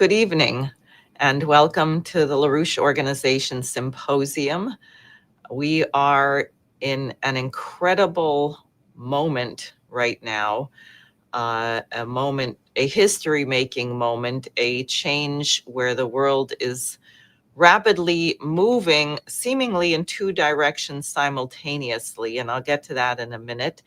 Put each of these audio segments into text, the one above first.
Good evening, and welcome to the LaRouche Organization Symposium. We are in an incredible moment right now, a history-making moment, a change where the world is rapidly moving seemingly in two directions simultaneously, and I'll get to that in a minute.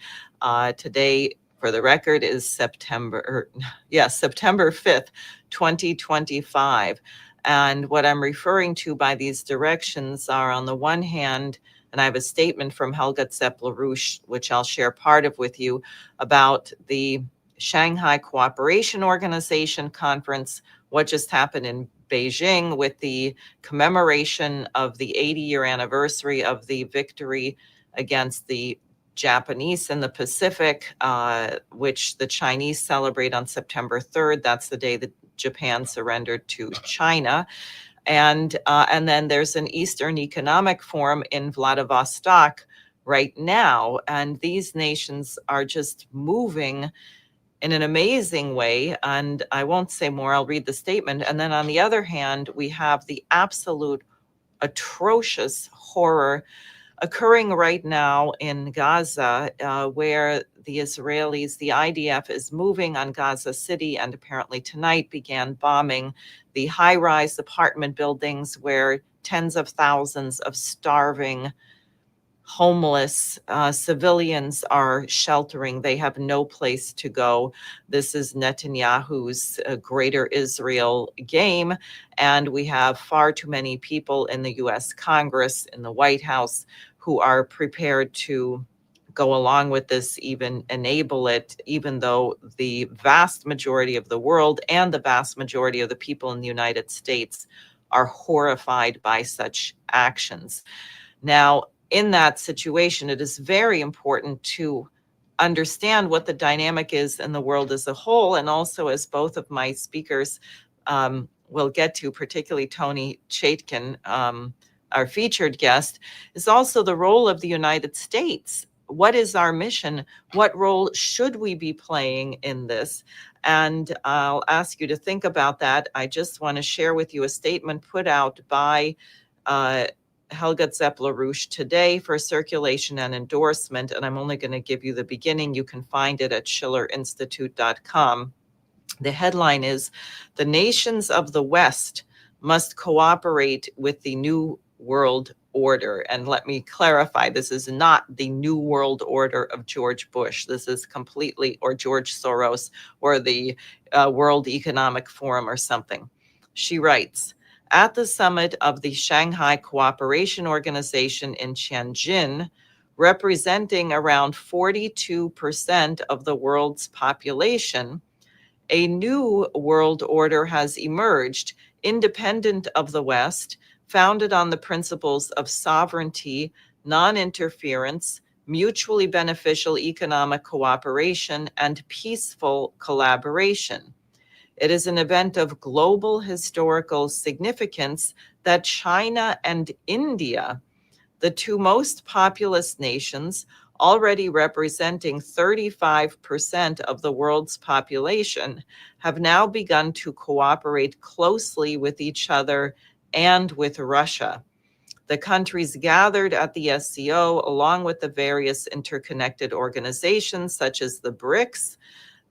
Today, for the record, is September 5th, 2025. And what I'm referring to by these directions are, on the one hand, and I have a statement from Helga LaRouche, which I'll share part of with you, about the Shanghai Cooperation Organization conference, what just happened in Beijing with the commemoration of the 80-year anniversary of the victory against the Japanese in the Pacific, which the Chinese celebrate on September 3rd. That's the day that Japan surrendered to China. And then there's an Eastern Economic Forum in Vladivostok right now. And these nations are just moving in an amazing way. And I won't say more, I'll read the statement. And then on the other hand, we have the absolute atrocious horror occurring right now in Gaza, where the Israelis, the IDF, is moving on Gaza City, and apparently tonight began bombing the high-rise apartment buildings where tens of thousands of starving, homeless civilians are sheltering. They have no place to go. This is Netanyahu's Greater Israel game, and we have far too many people in the US Congress, in the White House, who are prepared to go along with this, even enable it, even though the vast majority of the world and the vast majority of the people in the United States are horrified by such actions. Now, in that situation, it is very important to understand what the dynamic is in the world as a whole, and also, as both of my speakers will get to, particularly Tony Chaitkin, our featured guest, is also the role of the United States. What is our mission? What role should we be playing in this? And I'll ask you to think about that. I just want to share with you a statement put out by Helga LaRouche today for circulation and endorsement, and I'm only going to give you the beginning. You can find it at schillerinstitute.com. The headline is, "The nations of the West must cooperate with the New World Order." And let me clarify, this is not the New World Order of George Bush. This is completely, or George Soros, or the World Economic Forum or something. She writes, "At the summit of the Shanghai Cooperation Organization in Tianjin, representing around 42% of the world's population, a new world order has emerged, independent of the West, founded on the principles of sovereignty, non-interference, mutually beneficial economic cooperation, and peaceful collaboration. It is an event of global historical significance that China and India, the two most populous nations, already representing 35% of the world's population, have now begun to cooperate closely with each other and with Russia. The countries gathered at the SCO, along with the various interconnected organizations such as the BRICS,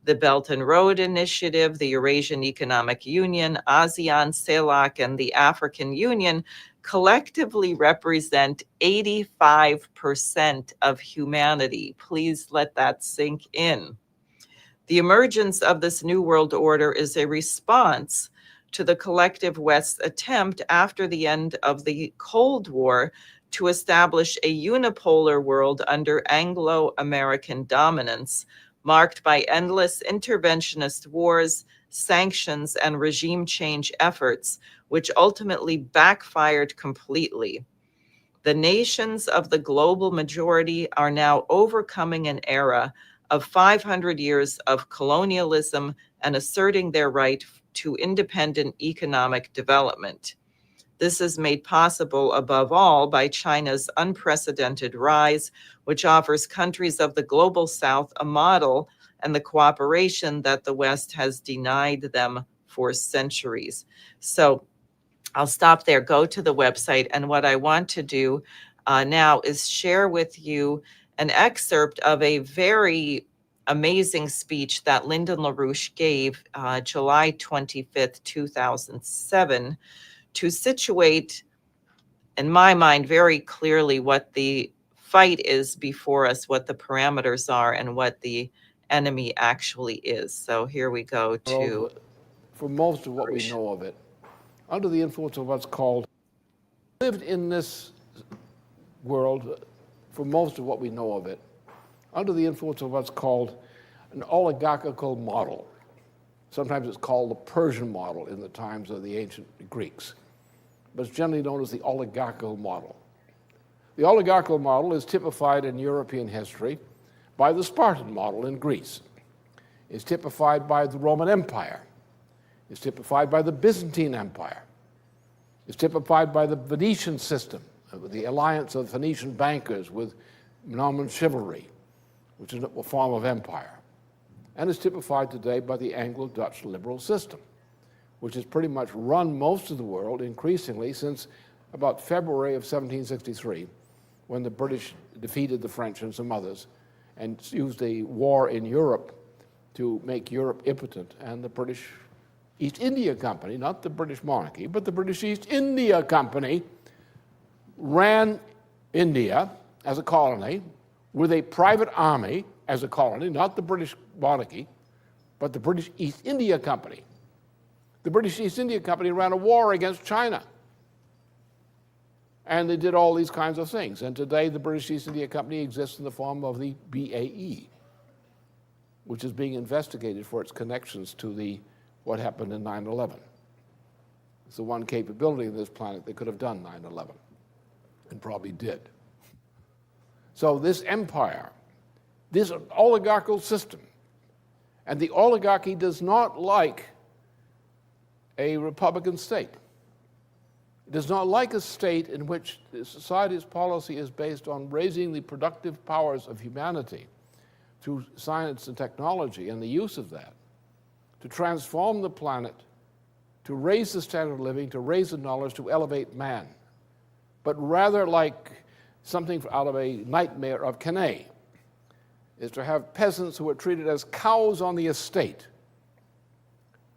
the Belt and Road Initiative, the Eurasian Economic Union, ASEAN, CELAC, and the African Union, collectively represent 85% of humanity. Please let that sink in. The emergence of this New World Order is a response to the collective West's attempt after the end of the Cold War to establish a unipolar world under Anglo-American dominance, marked by endless interventionist wars, sanctions, and regime change efforts, which ultimately backfired completely. The nations of the global majority are now overcoming an era of 500 years of colonialism and asserting their right to independent economic development. This is made possible, above all, by China's unprecedented rise, which offers countries of the global South a model and the cooperation that the West has denied them for centuries. So I'll stop there, go to the website. And what I want to do now is share with you an excerpt of a very amazing speech that Lyndon LaRouche gave July 25th, 2007, to situate, in my mind, very clearly what the fight is before us, what the parameters are, and what the enemy actually is. So here we go to... For most of what we know of it, under the influence of what's called, lived in this world, for most of what we know of it, under the influence of what's called an oligarchical model. Sometimes it's called the Persian model in the times of the ancient Greeks, but it's generally known as the oligarchical model. The oligarchical model is typified in European history by the Spartan model in Greece. It's typified by the Roman Empire. It's typified by the Byzantine Empire. It's typified by the Venetian system, the alliance of Venetian bankers with Norman chivalry, which is a form of empire. And it's typified today by the Anglo-Dutch liberal system, which has pretty much run most of the world increasingly since about February of 1763, when the British defeated the French and some others and used a war in Europe to make Europe impotent, and the British East India Company, not the British monarchy, but the British East India Company ran India as a colony with a private army as a colony, not the British monarchy, but the British East India Company. The British East India Company ran a war against China. And they did all these kinds of things. And today the British East India Company exists in the form of the BAE, which is being investigated for its connections to what happened in 9/11. It's the one capability of this planet that could have done 9/11, and probably did. So this empire, this oligarchical system, and the oligarchy does not like a republican state. It does not like a state in which the society's policy is based on raising the productive powers of humanity through science and technology and the use of that, to transform the planet, to raise the standard of living, to raise the knowledge, to elevate man, but rather like something out of a nightmare of Kane, is to have peasants who are treated as cows on the estate,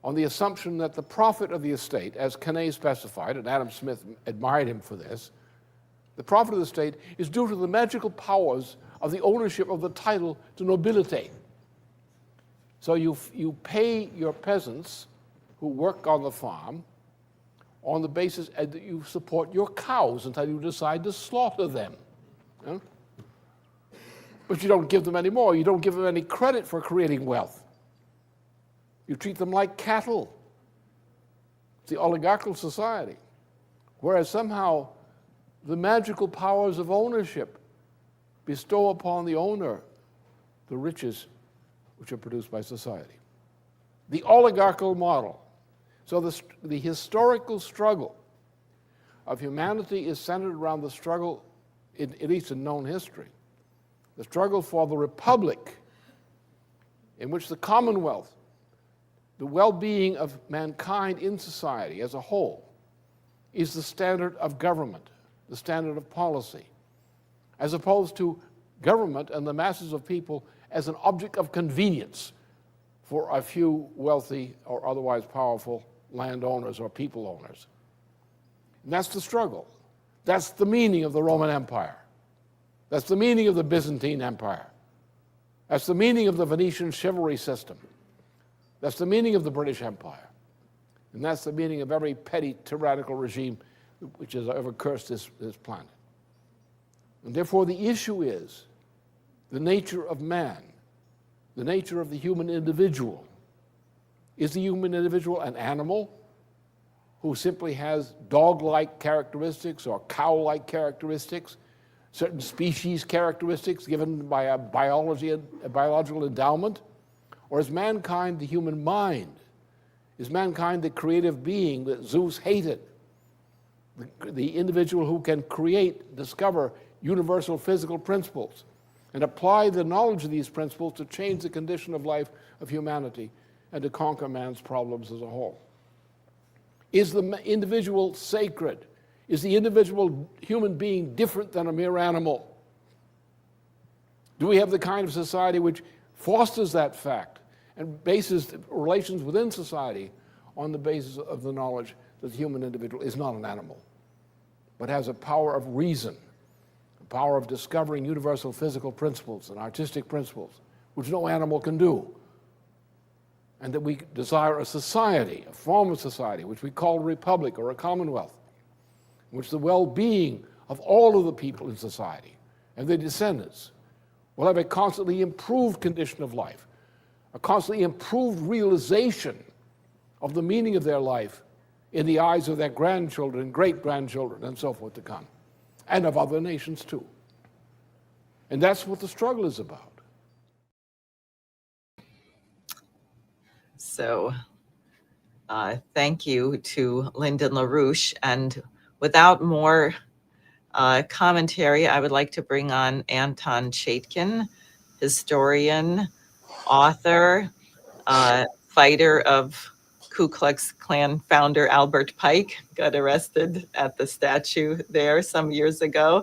on the assumption that the profit of the estate, as Kane specified, and Adam Smith admired him for this, the profit of the state is due to the magical powers of the ownership of the title to nobility. So you pay your peasants who work on the farm on the basis that you support your cows until you decide to slaughter them. Yeah? But you don't give them any more. You don't give them any credit for creating wealth. You treat them like cattle. It's the oligarchical society. Whereas somehow the magical powers of ownership bestow upon the owner the riches which are produced by society. The oligarchical model. So the historical struggle of humanity is centered around the struggle, at least in known history, the struggle for the republic, in which the commonwealth, the well-being of mankind in society as a whole, is the standard of government, the standard of policy, as opposed to government and the masses of people as an object of convenience for a few wealthy or otherwise powerful landowners or people owners. And that's the struggle. That's the meaning of the Roman Empire. That's the meaning of the Byzantine Empire. That's the meaning of the Venetian chivalry system. That's the meaning of the British Empire. And that's the meaning of every petty tyrannical regime which has ever cursed this planet. And therefore the issue is the nature of man, the nature of the human individual. Is the human individual an animal who simply has dog-like characteristics or cow-like characteristics, certain species characteristics given by a biological endowment? Or is mankind the human mind? Is mankind the creative being that Zeus hated? The individual who can create, discover universal physical principles and apply the knowledge of these principles to change the condition of life of humanity and to conquer man's problems as a whole. Is the individual sacred? Is the individual human being different than a mere animal? Do we have the kind of society which fosters that fact and bases relations within society on the basis of the knowledge that the human individual is not an animal, but has a power of reason, a power of discovering universal physical principles and artistic principles, which no animal can do? And that we desire a society, a form of society, which we call a republic or a commonwealth, in which the well-being of all of the people in society and their descendants will have a constantly improved condition of life, a constantly improved realization of the meaning of their life in the eyes of their grandchildren and great-grandchildren and so forth to come, and of other nations too. And that's what the struggle is about. So thank you to Lyndon LaRouche. And without more commentary, I would like to bring on Anton Chaitkin, historian, author, fighter of Ku Klux Klan founder Albert Pike, got arrested at the statue there some years ago.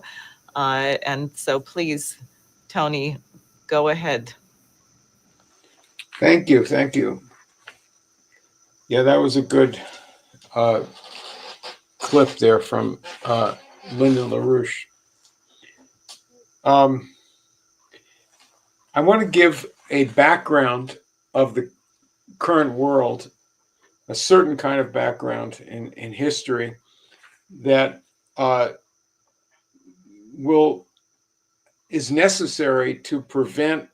And so please, Tony, go ahead. Thank you. Thank you. Yeah, that was a good clip there from Lyndon LaRouche. I want to give a background of the current world, a certain kind of background in history that is necessary to prevent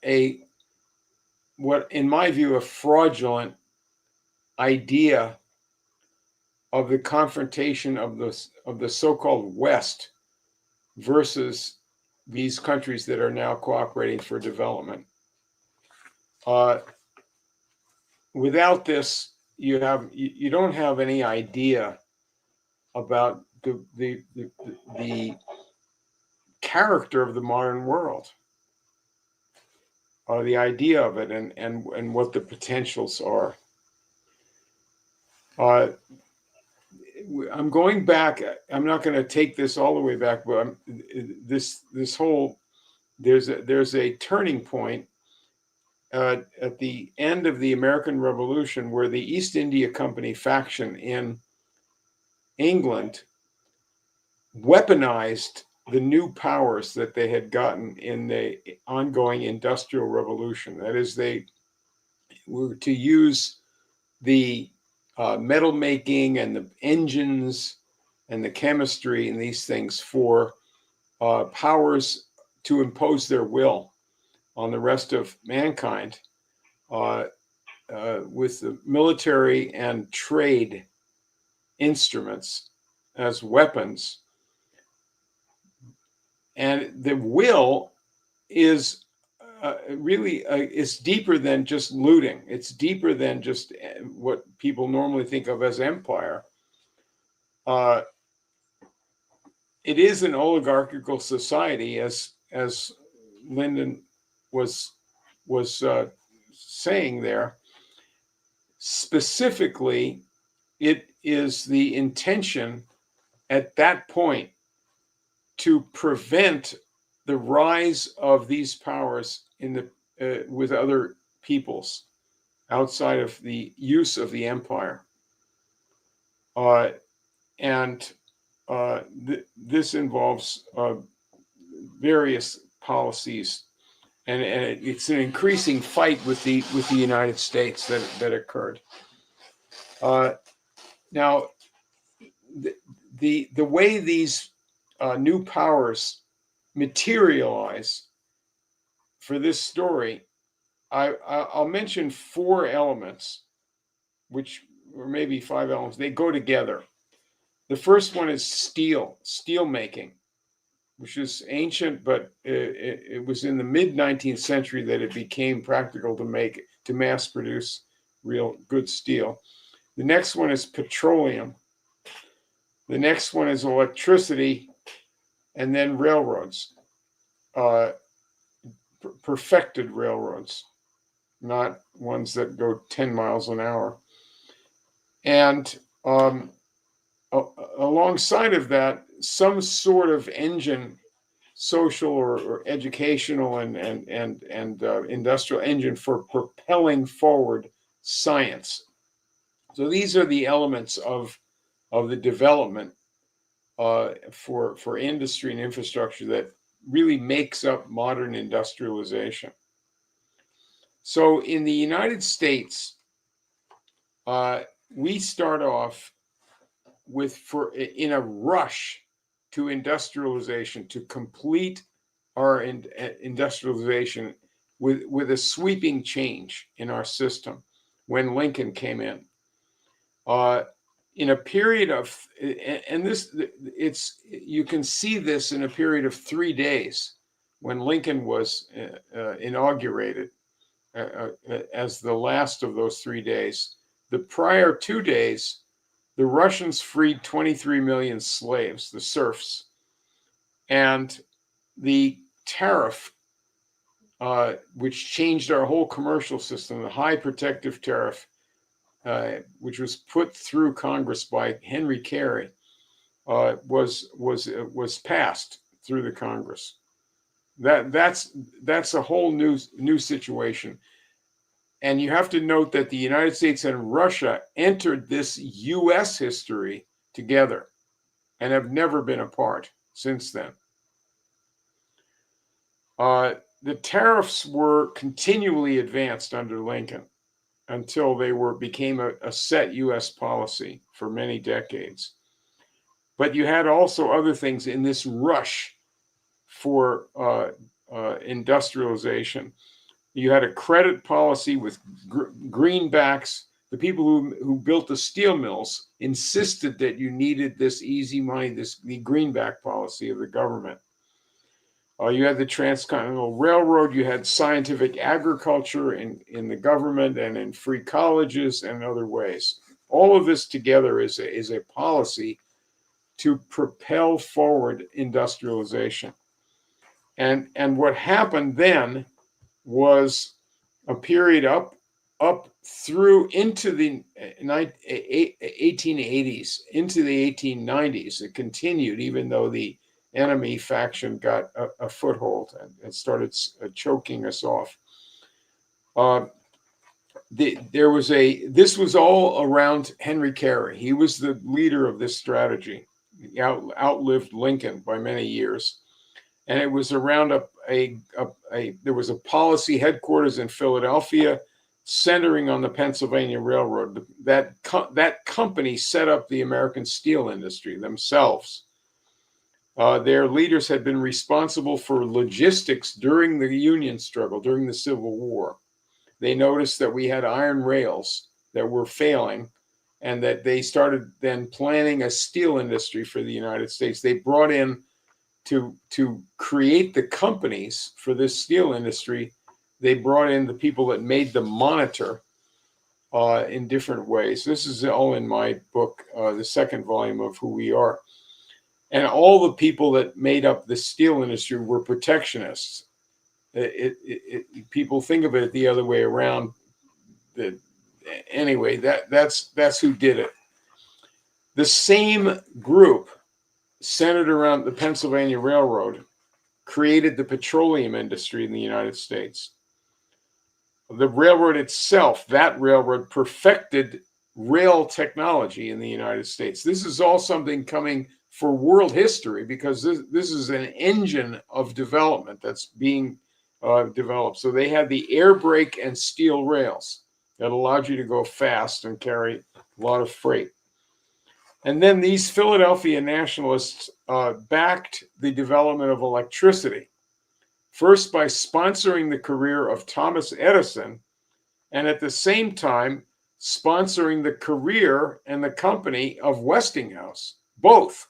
what, in my view, a fraudulent idea of the confrontation of the so-called West versus these countries that are now cooperating for development. Without this, you don't have any idea about the character of the modern world, or the idea of it, and what the potentials are. I'm going back. I'm not going to take this all the way back, but there's a turning point at the end of the American Revolution, where the East India Company faction in England weaponized the new powers that they had gotten in the ongoing Industrial Revolution. That is, they were to use the metal making and the engines and the chemistry and these things for powers to impose their will on the rest of mankind with the military and trade instruments as weapons. And the will is really is deeper than just looting. It's deeper than just what people normally think of as empire. It is an oligarchical society, as Lyndon was saying there. Specifically, it is the intention at that point to prevent the rise of these powers in the with other peoples outside of the use of the empire, this involves various policies, and it's an increasing fight with the United States that occurred. Now, the way these new powers materialize for this story, I'll mention 4 elements, or maybe 5 elements. They go together. The first one is steel making, which is ancient, but it was in the mid-19th century that it became practical to mass produce real good steel. The next one is petroleum. The next one is electricity, and then railroads, perfected railroads. not ones that go 10 miles an hour. And alongside of that, some sort of engine, social or educational and industrial engine for propelling forward science. So these are the elements of the development for industry and infrastructure that really makes up modern industrialization. So in the United States, we start off in a rush to industrialization, to complete our industrialization with a sweeping change in our system when Lincoln came in a period of, and you can see this in a period of 3 days when Lincoln was inaugurated as the last of those 3 days. The prior 2 days, the Russians freed 23 million slaves, the serfs, and the tariff, which changed our whole commercial system, the high protective tariff, which was put through Congress by Henry Carey, was passed through the Congress. That's a whole new situation. And you have to note that the United States and Russia entered this U.S. history together and have never been apart since then. The tariffs were continually advanced under Lincoln until they became a set U.S. policy for many decades. But you had also other things in this rush for industrialization. You had a credit policy with greenbacks. The people who built the steel mills insisted that you needed this easy money, the greenback policy of the government. You had the Transcontinental Railroad. You had scientific agriculture in the government and in free colleges and other ways. All of this together is a policy to propel forward industrialization. And what happened then was a period up through into the 1880s, into the 1890s. It continued, even though the enemy faction got a foothold and started choking us off. This was all around Henry Carey. He was the leader of this strategy. He outlived Lincoln by many years. And it was around there was a policy headquarters in Philadelphia centering on the Pennsylvania Railroad. That company set up the American steel industry themselves. Their leaders had been responsible for logistics during the Union struggle, during the Civil War. They noticed that we had iron rails that were failing and that they started then planning a steel industry for the United States. They brought in to create the companies for this steel industry. They brought in the people that made the Monitor in different ways. This is all in my book, the second volume of Who We Are. And all the people that made up the steel industry were protectionists. People think of it the other way around. Anyway, that's who did it. The same group centered around the Pennsylvania Railroad created the petroleum industry in the United States. The railroad itself, that railroad perfected rail technology in the United States. This is all something coming for world history because this is an engine of development that's being developed. So they had the air brake and steel rails that allowed you to go fast and carry a lot of freight. And then these Philadelphia nationalists backed the development of electricity, first by sponsoring the career of Thomas Edison, and at the same time sponsoring the career and the company of Westinghouse. Both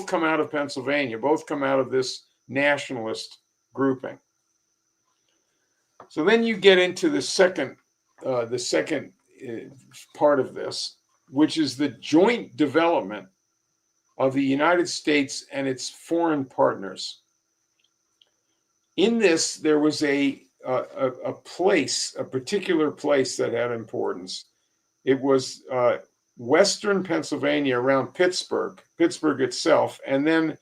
come out of Pennsylvania, both come out of this nationalist grouping. So then you get into the second part of this, which is the joint development of the United States and its foreign partners. In this, there was a a place, a particular place that had importance. It was western Pennsylvania around Pittsburgh itself, and then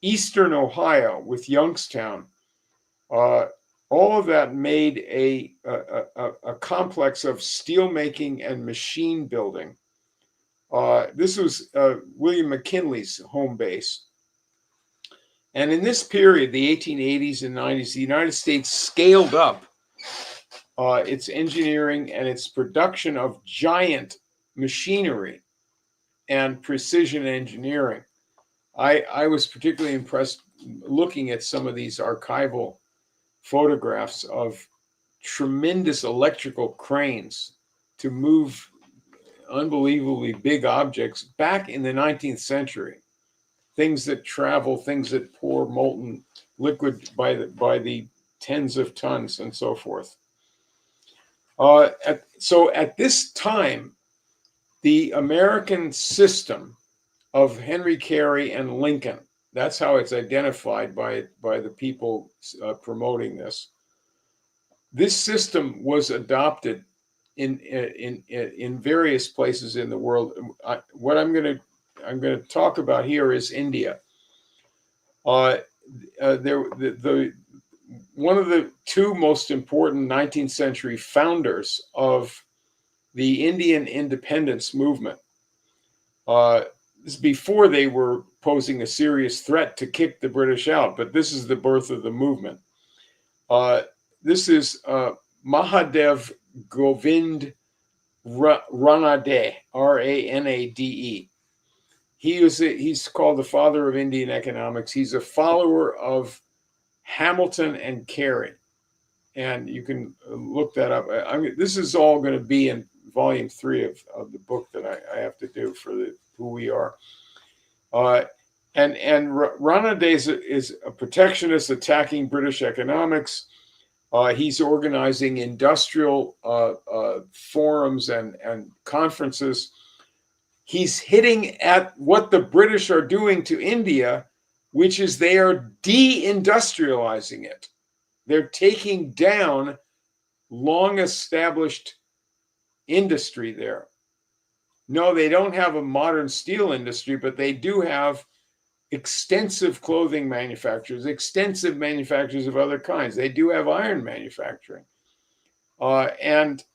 eastern Ohio with Youngstown. All of that made a complex of steel making and machine building. This was William McKinley's home base. And in this period, the 1880s and 90s, the United States scaled up its engineering and its production of giant machinery and precision engineering. I was particularly impressed looking at some of these archival photographs of tremendous electrical cranes to move unbelievably big objects back in the 19th century. Things that travel, things that pour molten liquid by the tens of tons and so forth. So at this time, the American system of Henry Carey and Lincoln, that's how it's identified by the people promoting this. This system was adopted in various places in the world. What I'm going to talk about here is India. One of the two most important 19th century founders of the Indian independence movement. This is before they were posing a serious threat to kick the British out, but this is the birth of the movement. This is Mahadev Govind Ranade, Ranade. He's called the father of Indian economics. He's a follower of Hamilton and Carey, and you can look that up. This is all going to be in volume 3 of the book that I have to do for who we are. And Ranade is a protectionist attacking British economics. He's organizing industrial forums and conferences. He's hitting at what the British are doing to India, which is they are de-industrializing it. They're taking down long-established industry there. No, they don't have a modern steel industry, but they do have extensive clothing manufacturers, extensive manufacturers of other kinds. They do have iron manufacturing. So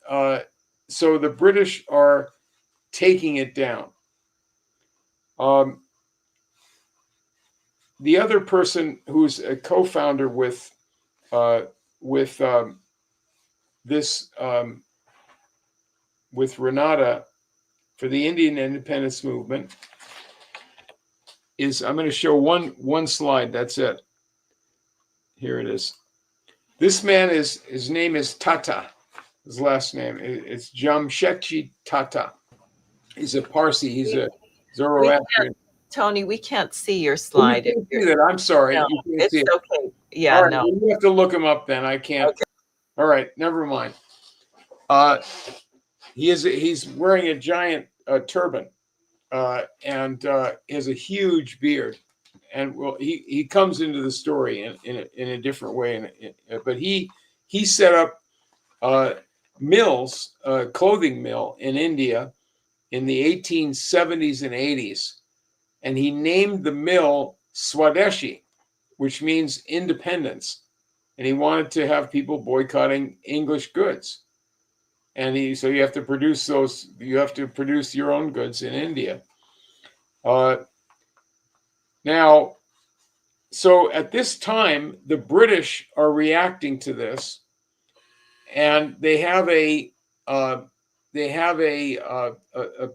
the British are taking it down. The other person who's a co-founder with Renata for the Indian independence movement is, I'm going to show one slide. That's it. Here it is. This man his name is Tata. His last name it's Jamshedji Tata. He's a Parsi. He's a Zoroastrian. Tony, we can't see your slide. You can't see that. I'm sorry. No, you can't it's see it. okay. Yeah, all right, no. well, you have to look him up then. I can't. Okay. All right, never mind. He's wearing a giant turban and has a huge beard. And well, he comes into the story in a different way. But he set up mills, clothing mill in India in the 1870s and 80s. And he named the mill Swadeshi, which means independence. And he wanted to have people boycotting English goods. And so you have to produce your own goods in India. Now, so at this time, the British are reacting to this, and they have a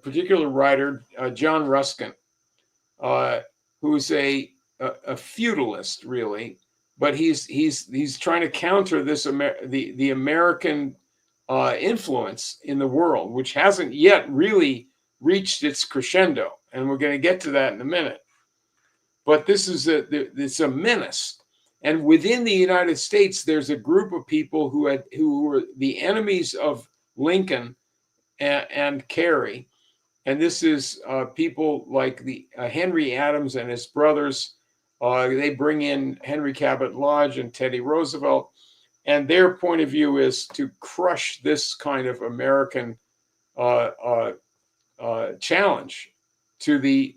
particular writer, John Ruskin, who's a feudalist, really, but he's trying to counter this the American influence in the world, which hasn't yet really reached its crescendo, and we're going to get to that in a minute. But this is it's a menace, and within the United States, there's a group of people who were the enemies of Lincoln and Carey, and this is people like the Henry Adams and his brothers. They bring in Henry Cabot Lodge and Teddy Roosevelt. and their point of view is to crush this kind of American challenge to the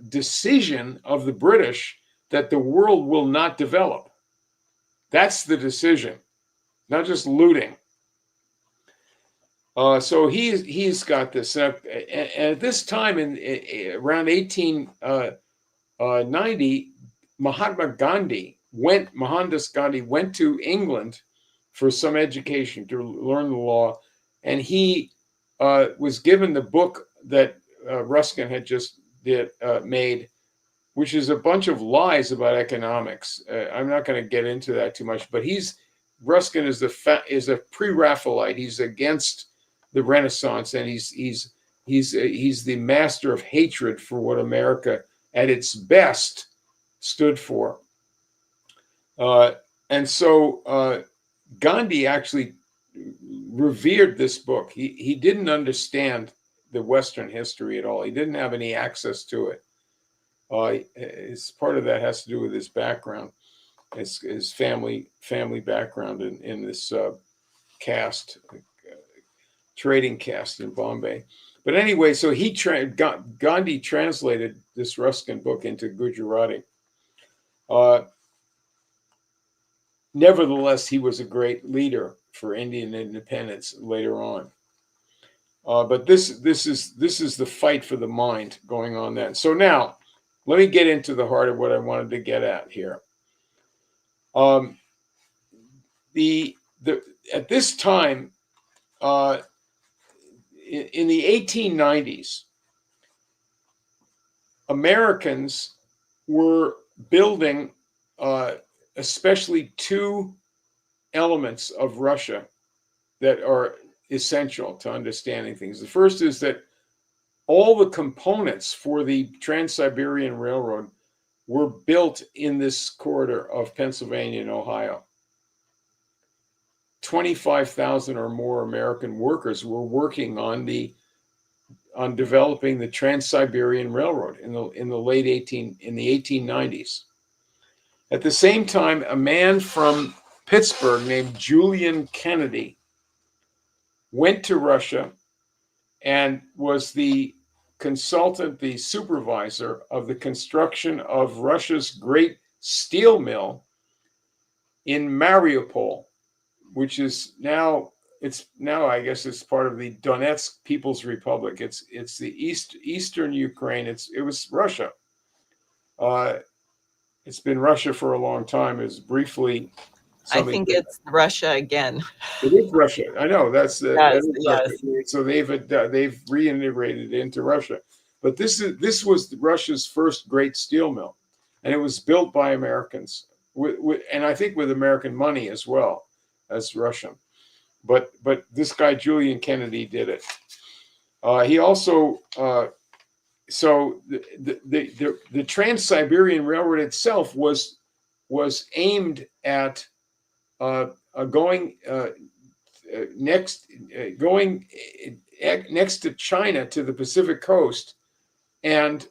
decision of the British that the world will not develop. That's the decision, not just looting. So he's got this. And at this time, in around 1890, Mohandas Gandhi went to England for some education to learn the law, and he was given the book that Ruskin had just made, which is a bunch of lies about economics. I'm not going to get into that too much, but Ruskin is a pre-Raphaelite. He's against the Renaissance, and he's the master of hatred for what America at its best stood for. And so Gandhi actually revered this book. He didn't understand the Western history at all. He didn't have any access to it. It's part of that has to do with his background, his family background in this caste, trading caste in Bombay. But anyway, so Gandhi translated this Ruskin book into Gujarati. Nevertheless, he was a great leader for Indian independence later on. But this is the fight for the mind going on then. So now, let me get into the heart of what I wanted to get at here. At this time, in the 1890s, Americans were building especially two elements of Russia that are essential to understanding things. The first is that all the components for the Trans-Siberian Railroad were built in this corridor of Pennsylvania and Ohio. 25,000 or more American workers were working on developing the Trans-Siberian Railroad in the 1890s. At the same time, a man from Pittsburgh named Julian Kennedy went to Russia and was the consultant, the supervisor of the construction of Russia's great steel mill in Mariupol, which is now I guess it's part of the Donetsk People's Republic. It's the eastern Ukraine. It was Russia. It's been Russia for a long time. It's briefly. I think it's Russia again. It is Russia. I know that's yes. Russia. So they've reintegrated into Russia, but this was Russia's first great steel mill, and it was built by Americans, and I think with American money as well as Russian. But this guy Julian Kennedy did it. He also so the Trans-Siberian Railroad itself was aimed at going next to China to the Pacific coast, and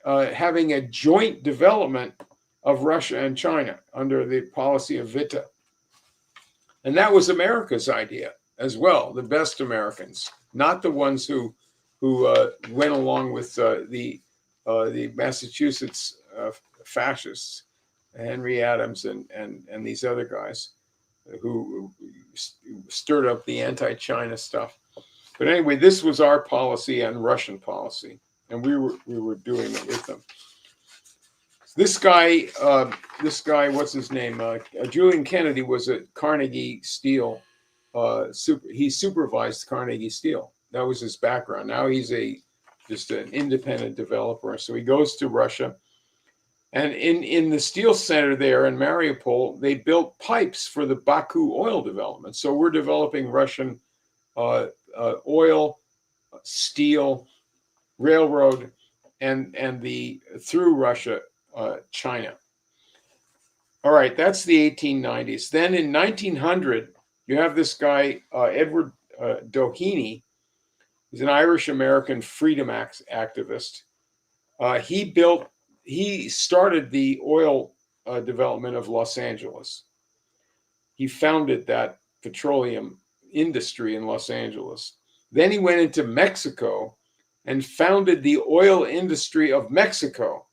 having a joint development of Russia and China under the policy of Witte. And that was America's idea as well, the best Americans, not the ones who went along with the Massachusetts fascists, Henry Adams and these other guys who stirred up the anti-China stuff. But anyway, this was our policy and Russian policy, and we were doing it with them. This guy, what's his name? Julian Kennedy was at Carnegie Steel. He supervised Carnegie Steel. That was his background. Now he's just an independent developer. So he goes to Russia. And in the steel center there in Mariupol, they built pipes for the Baku oil development. So we're developing Russian oil, steel, railroad, and through Russia, China. All right, that's the 1890s. Then in 1900, you have this guy, Edward Doheny. He's an Irish-American freedom activist. He started the oil development of Los Angeles. He founded that petroleum industry in Los Angeles. Then he went into Mexico and founded the oil industry of Mexico.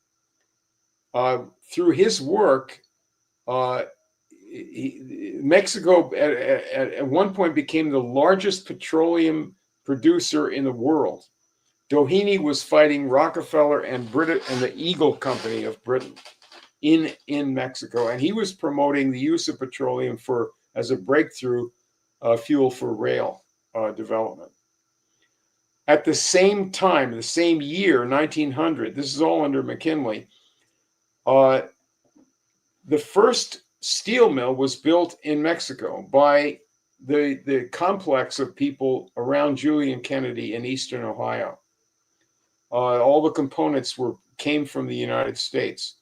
Through his work, Mexico at one point became the largest petroleum producer in the world. Doheny was fighting Rockefeller and the Eagle Company of Britain in Mexico, and he was promoting the use of petroleum as a breakthrough fuel for rail development. At the same time, the same year, 1900, this is all under McKinley, the first steel mill was built in Mexico by the complex of people around Julian Kennedy in Eastern Ohio. All the components came from the United States.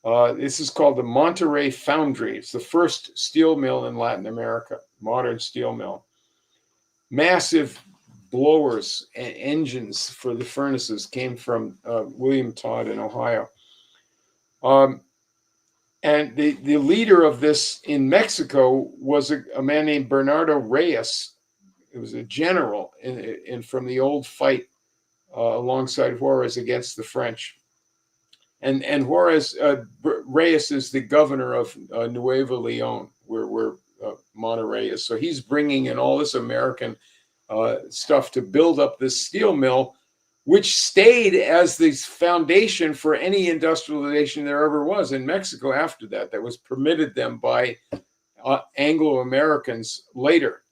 This is called the Monterrey Foundry. It's the first steel mill in Latin America, modern steel mill. Massive blowers and engines for the furnaces came from William Todd in Ohio. And the leader of this in Mexico was a man named Bernardo Reyes. It was a general from the old fight alongside Juarez against the French. And Juarez, Reyes is the governor of Nuevo Leon, where Monterrey is. So he's bringing in all this American stuff to build up this steel mill, which stayed as the foundation for any industrialization there ever was in Mexico after that. That was permitted them by Anglo-Americans later,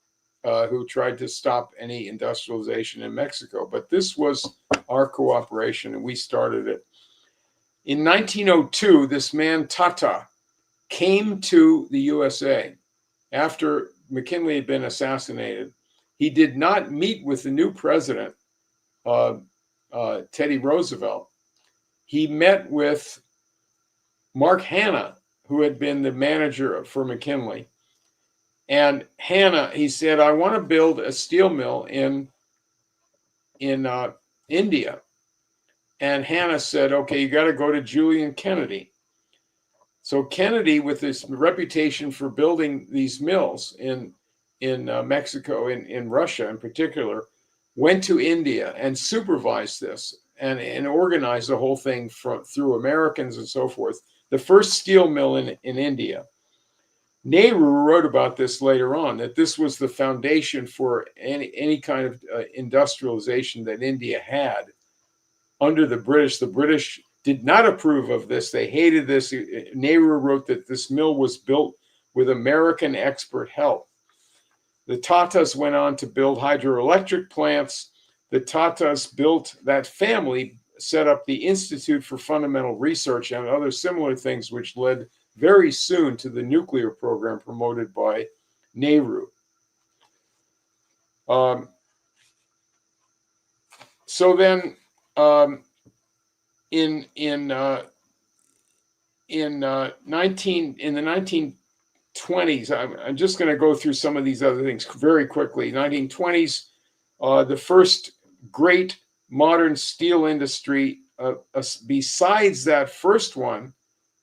who tried to stop any industrialization in Mexico. But this was our cooperation, and we started it. In 1902, this man, Tata, came to the USA after McKinley had been assassinated. He did not meet with the new president, Teddy Roosevelt. He met with Mark Hanna, who had been the manager for McKinley. And Hanna, he said, I want to build a steel mill in India. And Hanna said, okay, you got to go to Julian Kennedy. So Kennedy, with this reputation for building these mills in Mexico, in Russia in particular, went to India and supervised this and organized the whole thing through Americans and so forth. The first steel mill in India. Nehru wrote about this later on, that this was the foundation for any kind of industrialization that India had under the British. The British did not approve of this. They hated this. Nehru wrote that this mill was built with American expert help. The Tatas went on to build hydroelectric plants. The Tatas built, that family set up the Institute for Fundamental Research and other similar things, which led very soon to the nuclear program promoted by Nehru. So then, in the 1920s, I'm just going to go through some of these other things very quickly. 1920s, the first great modern steel industry, besides that first one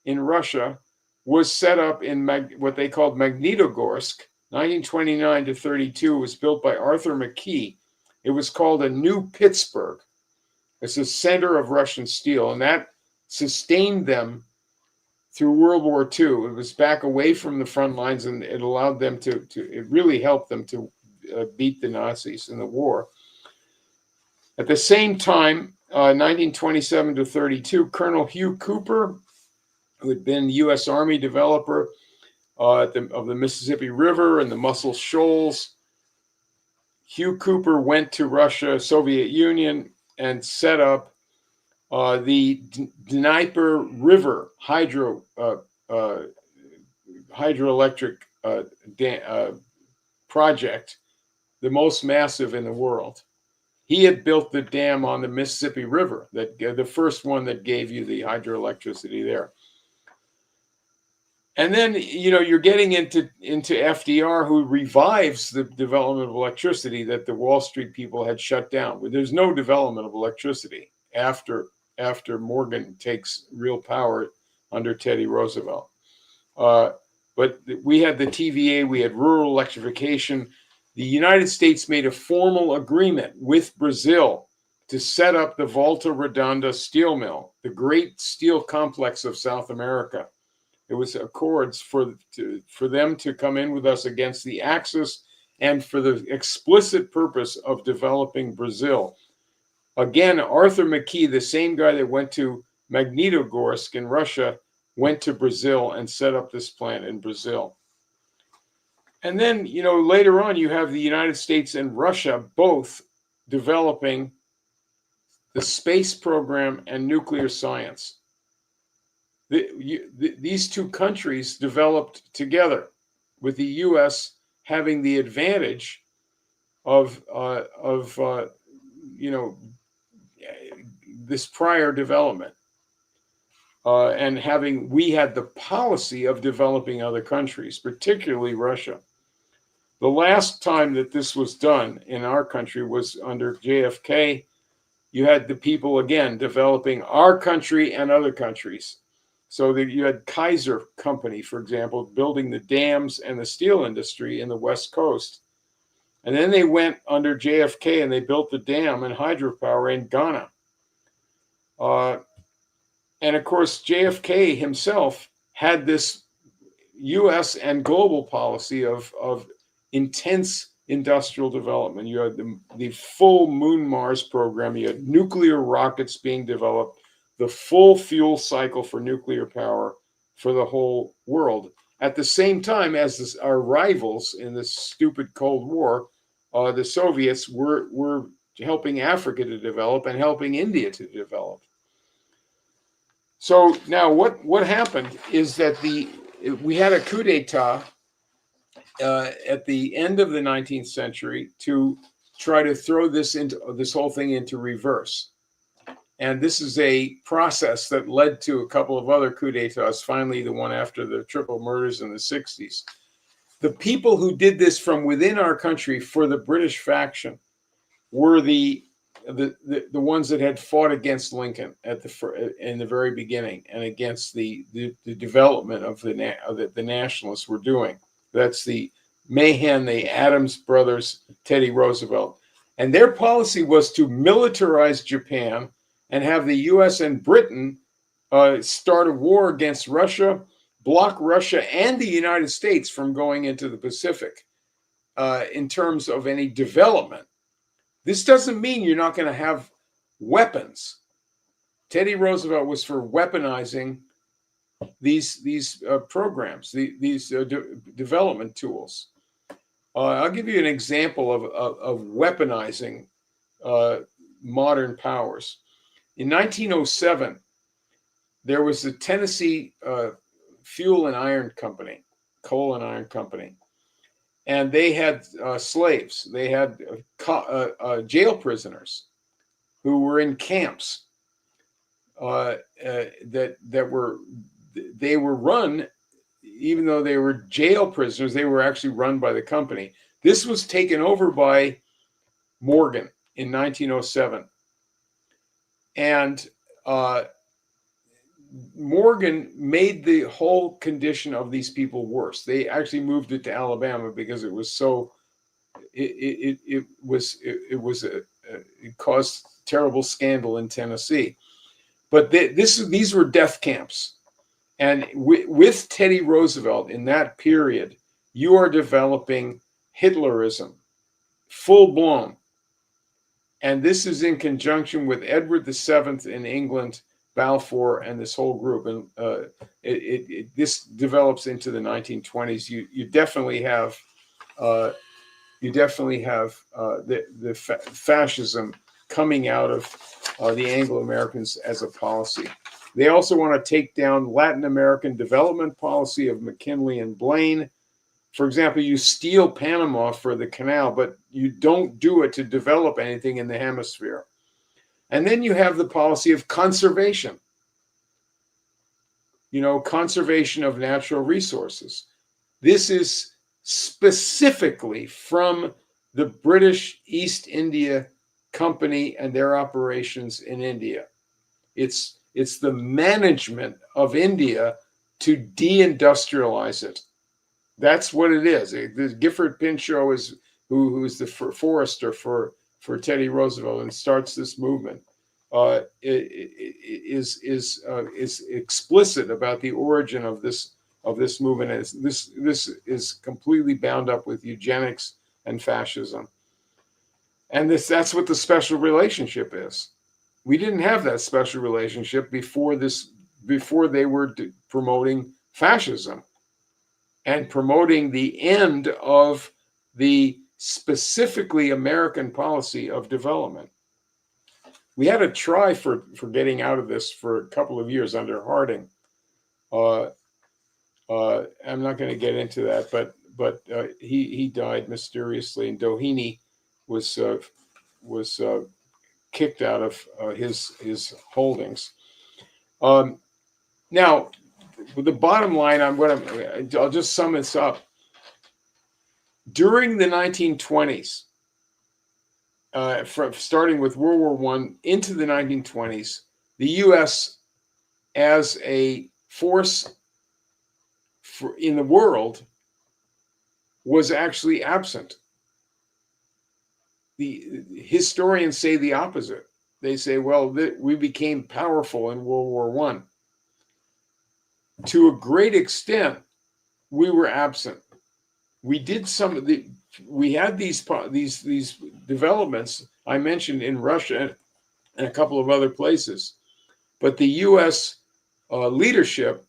in Russia, was set up in what they called Magnitogorsk. 1929 to 32 was built by Arthur McKee. It was called a New Pittsburgh. It's a center of Russian steel, and that sustained them through World War II. It was back away from the front lines, and it allowed them it really helped them to beat the Nazis in the war. At the same time, 1927 to 32, Colonel Hugh Cooper, who had been U.S. Army developer of the Mississippi River and the Muscle Shoals, Hugh Cooper went to Russia, Soviet Union, and set up the Dnieper River hydroelectric project, the most massive in the world. He had built the dam on the Mississippi River, the first one that gave you the hydroelectricity there. And then, you're getting into FDR, who revives the development of electricity that the Wall Street people had shut down. There's no development of electricity after Morgan takes real power under Teddy Roosevelt. but we had the TVA, we had rural electrification. The United States made a formal agreement with Brazil to set up the Volta Redonda steel mill, the great steel complex of South America. It was accords for them to come in with us against the Axis and for the explicit purpose of developing Brazil. Again, Arthur McKee, the same guy that went to Magnitogorsk in Russia, went to Brazil and set up this plant in Brazil. And then, later on, you have the United States and Russia both developing the space program and nuclear science. These two countries developed together, with the U.S. having the advantage of this prior development, and we had the policy of developing other countries, particularly Russia. The last time that this was done in our country was under JFK. You had the people, again, developing our country and other countries. So that you had Kaiser Company, for example, building the dams and the steel industry in the West Coast. And then they went under JFK and they built the dam and hydropower in Ghana. And of course, JFK himself had this US and global policy of intense industrial development. You had the full Moon Mars program, you had nuclear rockets being developed, the full fuel cycle for nuclear power for the whole world. At the same time as our rivals in this stupid Cold War, the Soviets were helping Africa to develop and helping India to develop. So now what happened is that we had a coup d'etat at the end of the 19th century to try to throw this whole thing into reverse. And this is a process that led to a couple of other coups d'etats, finally the one after the triple murders in the 60s. The people who did this from within our country for the British faction were the ones that had fought against Lincoln in the very beginning and against the development of the nationalists were doing. That's the Mahan, the Adams brothers, Teddy Roosevelt. And their policy was to militarize Japan and have the U.S. and Britain start a war against Russia, block Russia and the United States from going into the Pacific in terms of any development. This doesn't mean you're not going to have weapons. Teddy Roosevelt was for weaponizing these programs, these development tools. I'll give you an example of weaponizing modern powers. In 1907, there was the Tennessee Fuel and Iron Company, Coal and Iron Company, and they had slaves. They had jail prisoners who were in camps they were run, even though they were jail prisoners, they were actually run by the company. This was taken over by Morgan in 1907. And Morgan made the whole condition of these people worse. They actually moved it to Alabama because it was so, it caused terrible scandal in Tennessee. But these were death camps. And with Teddy Roosevelt in that period, you are developing Hitlerism, full blown. And this is in conjunction with Edward VII in England, Balfour, and this whole group. And this develops into the 1920s. You definitely have the fascism coming out of the Anglo-Americans as a policy. They also want to take down Latin American development policy of McKinley and Blaine. For example, you steal Panama for the canal, but you don't do it to develop anything in the hemisphere. And then you have the policy of conservation. Conservation of natural resources. This is specifically from the British East India Company and their operations in India. It's the management of India to deindustrialize it. That's what it is. Gifford Pinchot is who's the forester for Teddy Roosevelt and starts this movement. Is explicit about the origin of this movement. This is completely bound up with eugenics and fascism, and that's what the special relationship is. We didn't have that special relationship before they were promoting fascism and promoting the end of the specifically American policy of development. We had a try for getting out of this for a couple of years under Harding. I'm not going to get into that, but he died mysteriously, and Doheny was kicked out of his holdings. Now, the bottom line, I'll just sum this up. During the 1920s, starting with World War I into the 1920s, the U.S. as a force in the world was actually absent. The historians say the opposite. They say, well, we became powerful in World War I. To a great extent, we were absent. We did we had these developments I mentioned in Russia and a couple of other places, but the U.S. Leadership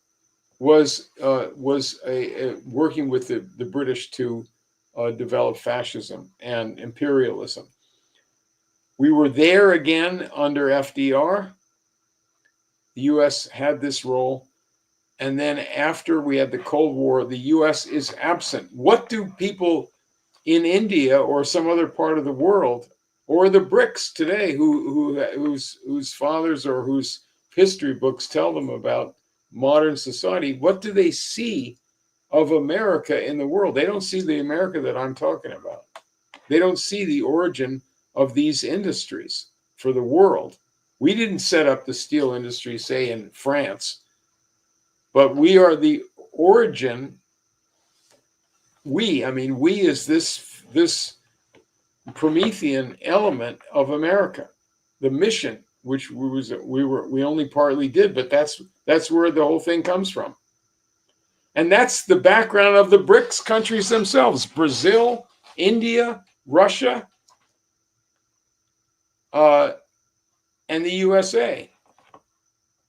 was working with the British to develop fascism and imperialism. We were there again under FDR. The U.S. had this role. And then after we had the Cold War, the U.S. is absent. What do people in India or some other part of the world, or the BRICS today, whose fathers or whose history books tell them about modern society, what do they see of America in the world? They don't see the America that I'm talking about. They don't see the origin of these industries for the world. We didn't set up the steel industry, say, in France, but we are the origin. We is this Promethean element of America, the mission, which we only partly did, but that's where the whole thing comes from. And that's the background of the BRICS countries themselves: Brazil, India, Russia, and the USA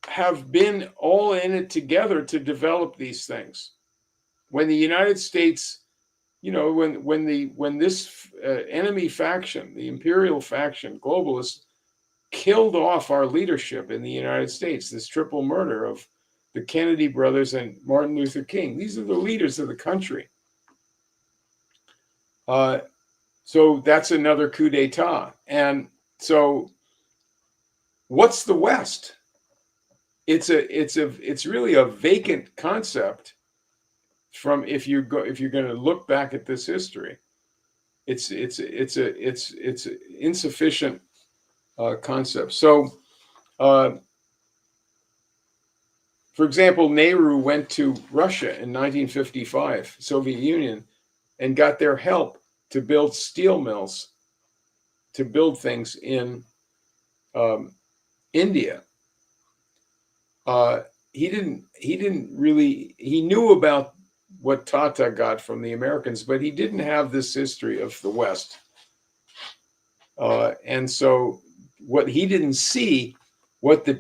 have been all in it together to develop these things. When the United States, when this enemy faction, the imperial faction, globalists, killed off our leadership in the United States, this triple murder of the Kennedy brothers and Martin Luther King. These are the leaders of the country. So that's another coup d'etat. And so what's the West? It's really a vacant concept. From if you're going to look back at this history, it's insufficient concept. So, for example, Nehru went to Russia in 1955, Soviet Union, and got their help to build steel mills, to build things in India. He knew about what Tata got from the Americans, but he didn't have this history of the West. And so what he didn't see, what the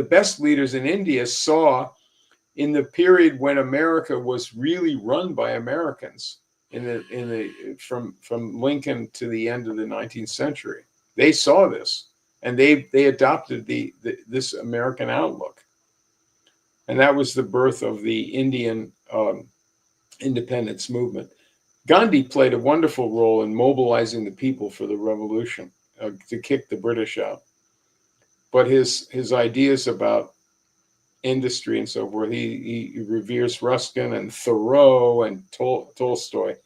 best leaders in India saw in the period when America was really run by Americans, from Lincoln to the end of the 19th century. They saw this, and they adopted this American outlook. And that was the birth of the Indian independence movement. Gandhi played a wonderful role in mobilizing the people for the revolution, to kick the British out. But his ideas about industry and so forth, he reveres Ruskin and Thoreau and Tolstoy.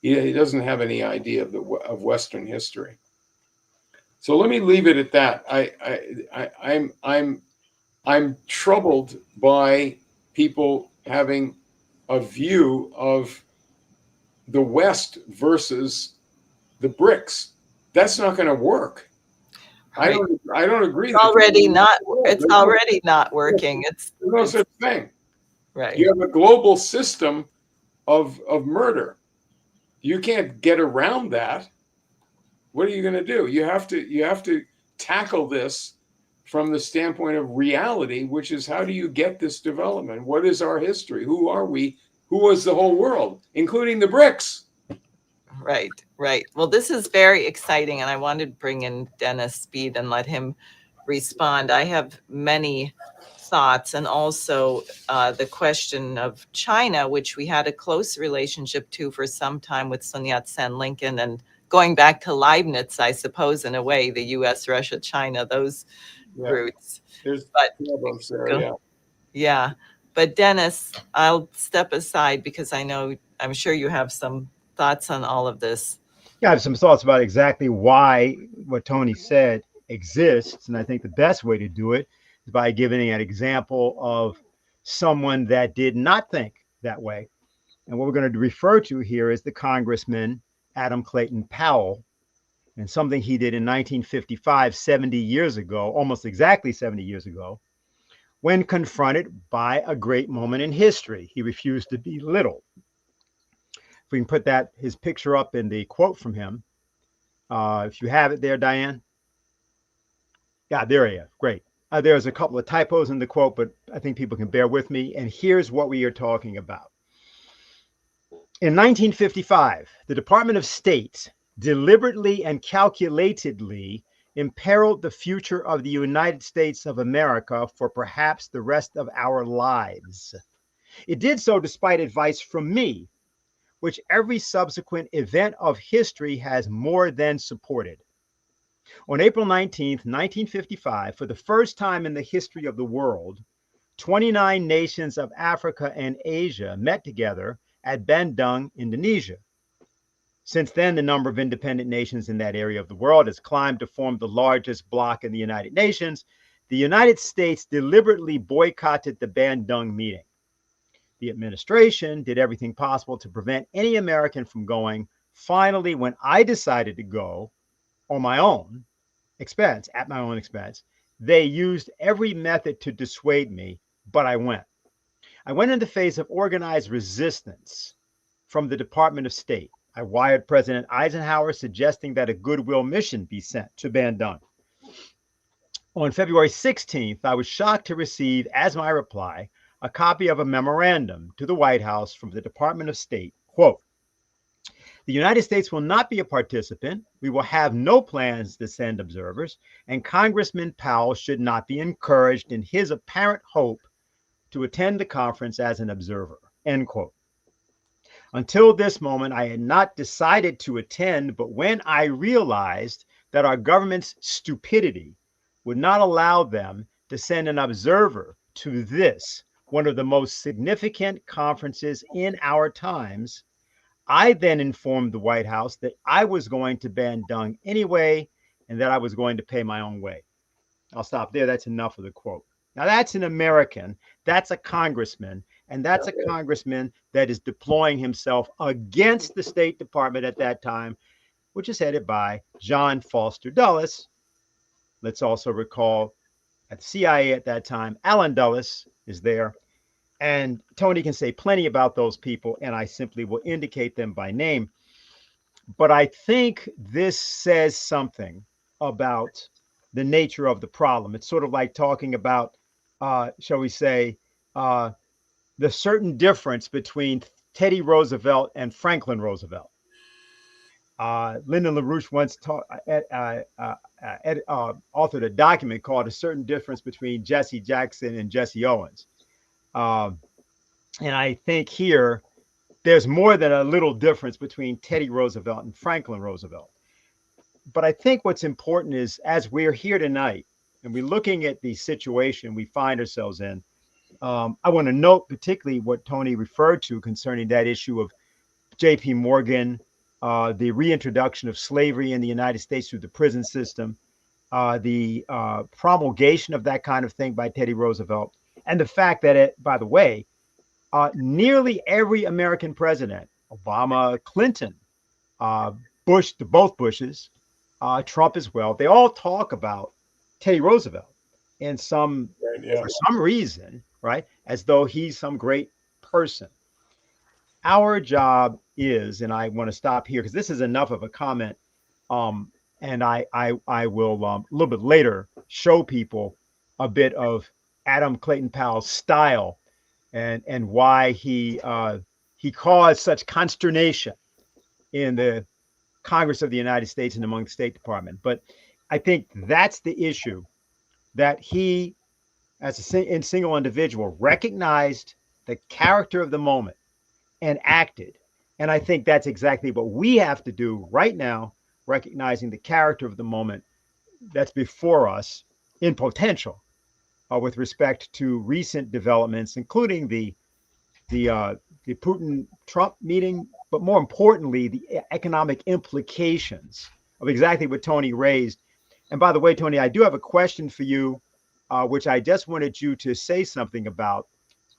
He doesn't have any idea of Western history. So let me leave it at that. I'm troubled by people having a view of the West versus the BRICS. That's not going to work. Right. I don't agree It's already not. It's there's already not working. no such thing. Right. You have a global system of murder. You can't get around that. What are you going to do? You have to tackle this from the standpoint of reality, which is how do you get this development? What is our history? Who are we? Who was the whole world, including the BRICS? Right, right. Well, this is very exciting, and I wanted to bring in Dennis Speed and let him respond. I have many thoughts, and also the question of China, which we had a close relationship to for some time with Sun Yat-sen, Lincoln, and going back to Leibniz, I suppose, in a way, the U.S., Russia, China, those roots. There's But problems there, yeah. But Dennis, I'll step aside because I'm sure you have some thoughts on all of this. Yeah, I have some thoughts about exactly why what Tony said exists. And I think the best way to do it is by giving an example of someone that did not think that way. And what we're going to refer to here is the Congressman Adam Clayton Powell, and something he did in 1955, 70 years ago, almost exactly 70 years ago, when confronted by a great moment in history. He refused to belittle. If we can put his picture up in the quote from him. If you have it there, Diane. Yeah, there you are. Great. There's a couple of typos in the quote, but I think people can bear with me. And here's what we are talking about. In 1955, the Department of State deliberately and calculatedly imperiled the future of the United States of America for perhaps the rest of our lives. It did so despite advice from me, which every subsequent event of history has more than supported. On April 19th, 1955, for the first time in the history of the world, 29 nations of Africa and Asia met together at Bandung, Indonesia. Since then, the number of independent nations in that area of the world has climbed to form the largest bloc in the United Nations. The United States deliberately boycotted the Bandung meeting. The administration did everything possible to prevent any American from going. Finally, when I decided to go on my own expense, at my own expense, they used every method to dissuade me, but I went. I went in the face of organized resistance from the Department of State. I wired President Eisenhower suggesting that a goodwill mission be sent to Bandung. On February 16th, I was shocked to receive, as my reply, a copy of a memorandum to the White House from the Department of State. Quote, the United States will not be a participant. We will have no plans to send observers, and Congressman Powell should not be encouraged in his apparent hope to attend the conference as an observer. End quote. Until this moment, I had not decided to attend, but when I realized that our government's stupidity would not allow them to send an observer to this, one of the most significant conferences in our times, I then informed the White House that I was going to Bandung anyway, and that I was going to pay my own way. I'll stop there. That's enough of the quote. Now, that's an American. That's a congressman. And that's a congressman that is deploying himself against the State Department at that time, which is headed by John Foster Dulles. Let's also recall at the CIA at that time, Allen Dulles is there. And Tony can say plenty about those people, and I simply will indicate them by name. But I think this says something about the nature of the problem. It's sort of like talking about, shall we say, the certain difference between Teddy Roosevelt and Franklin Roosevelt. Lyndon LaRouche once authored a document called A Certain Difference Between Jesse Jackson and Jesse Owens. And I think here, there's more than a little difference between Teddy Roosevelt and Franklin Roosevelt. But I think what's important is, as we're here tonight and we're looking at the situation we find ourselves in, I want to note particularly what Tony referred to concerning that issue of J.P. Morgan, the reintroduction of slavery in the United States through the prison system, the promulgation of that kind of thing by Teddy Roosevelt, and the fact that, by the way, nearly every American president, Obama, Clinton, Bush, both Bushes, Trump as well, they all talk about Teddy Roosevelt in Right, yeah. for some reason, right, as though he's some great person. Our job is, and I want to stop here because this is enough of a comment, um, and I will a little bit later show people a bit of Adam Clayton Powell's style and why he caused such consternation in the Congress of the United States and among the State Department. But I think that's the issue, that he, as a single individual, recognized the character of the moment and acted. And I think that's exactly what we have to do right now, recognizing the character of the moment that's before us in potential, with respect to recent developments, including the uh, the Putin Trump meeting, but more importantly, the economic implications of exactly what Tony raised. And by the way, Tony, I do have a question for you, which I just wanted you to say something about.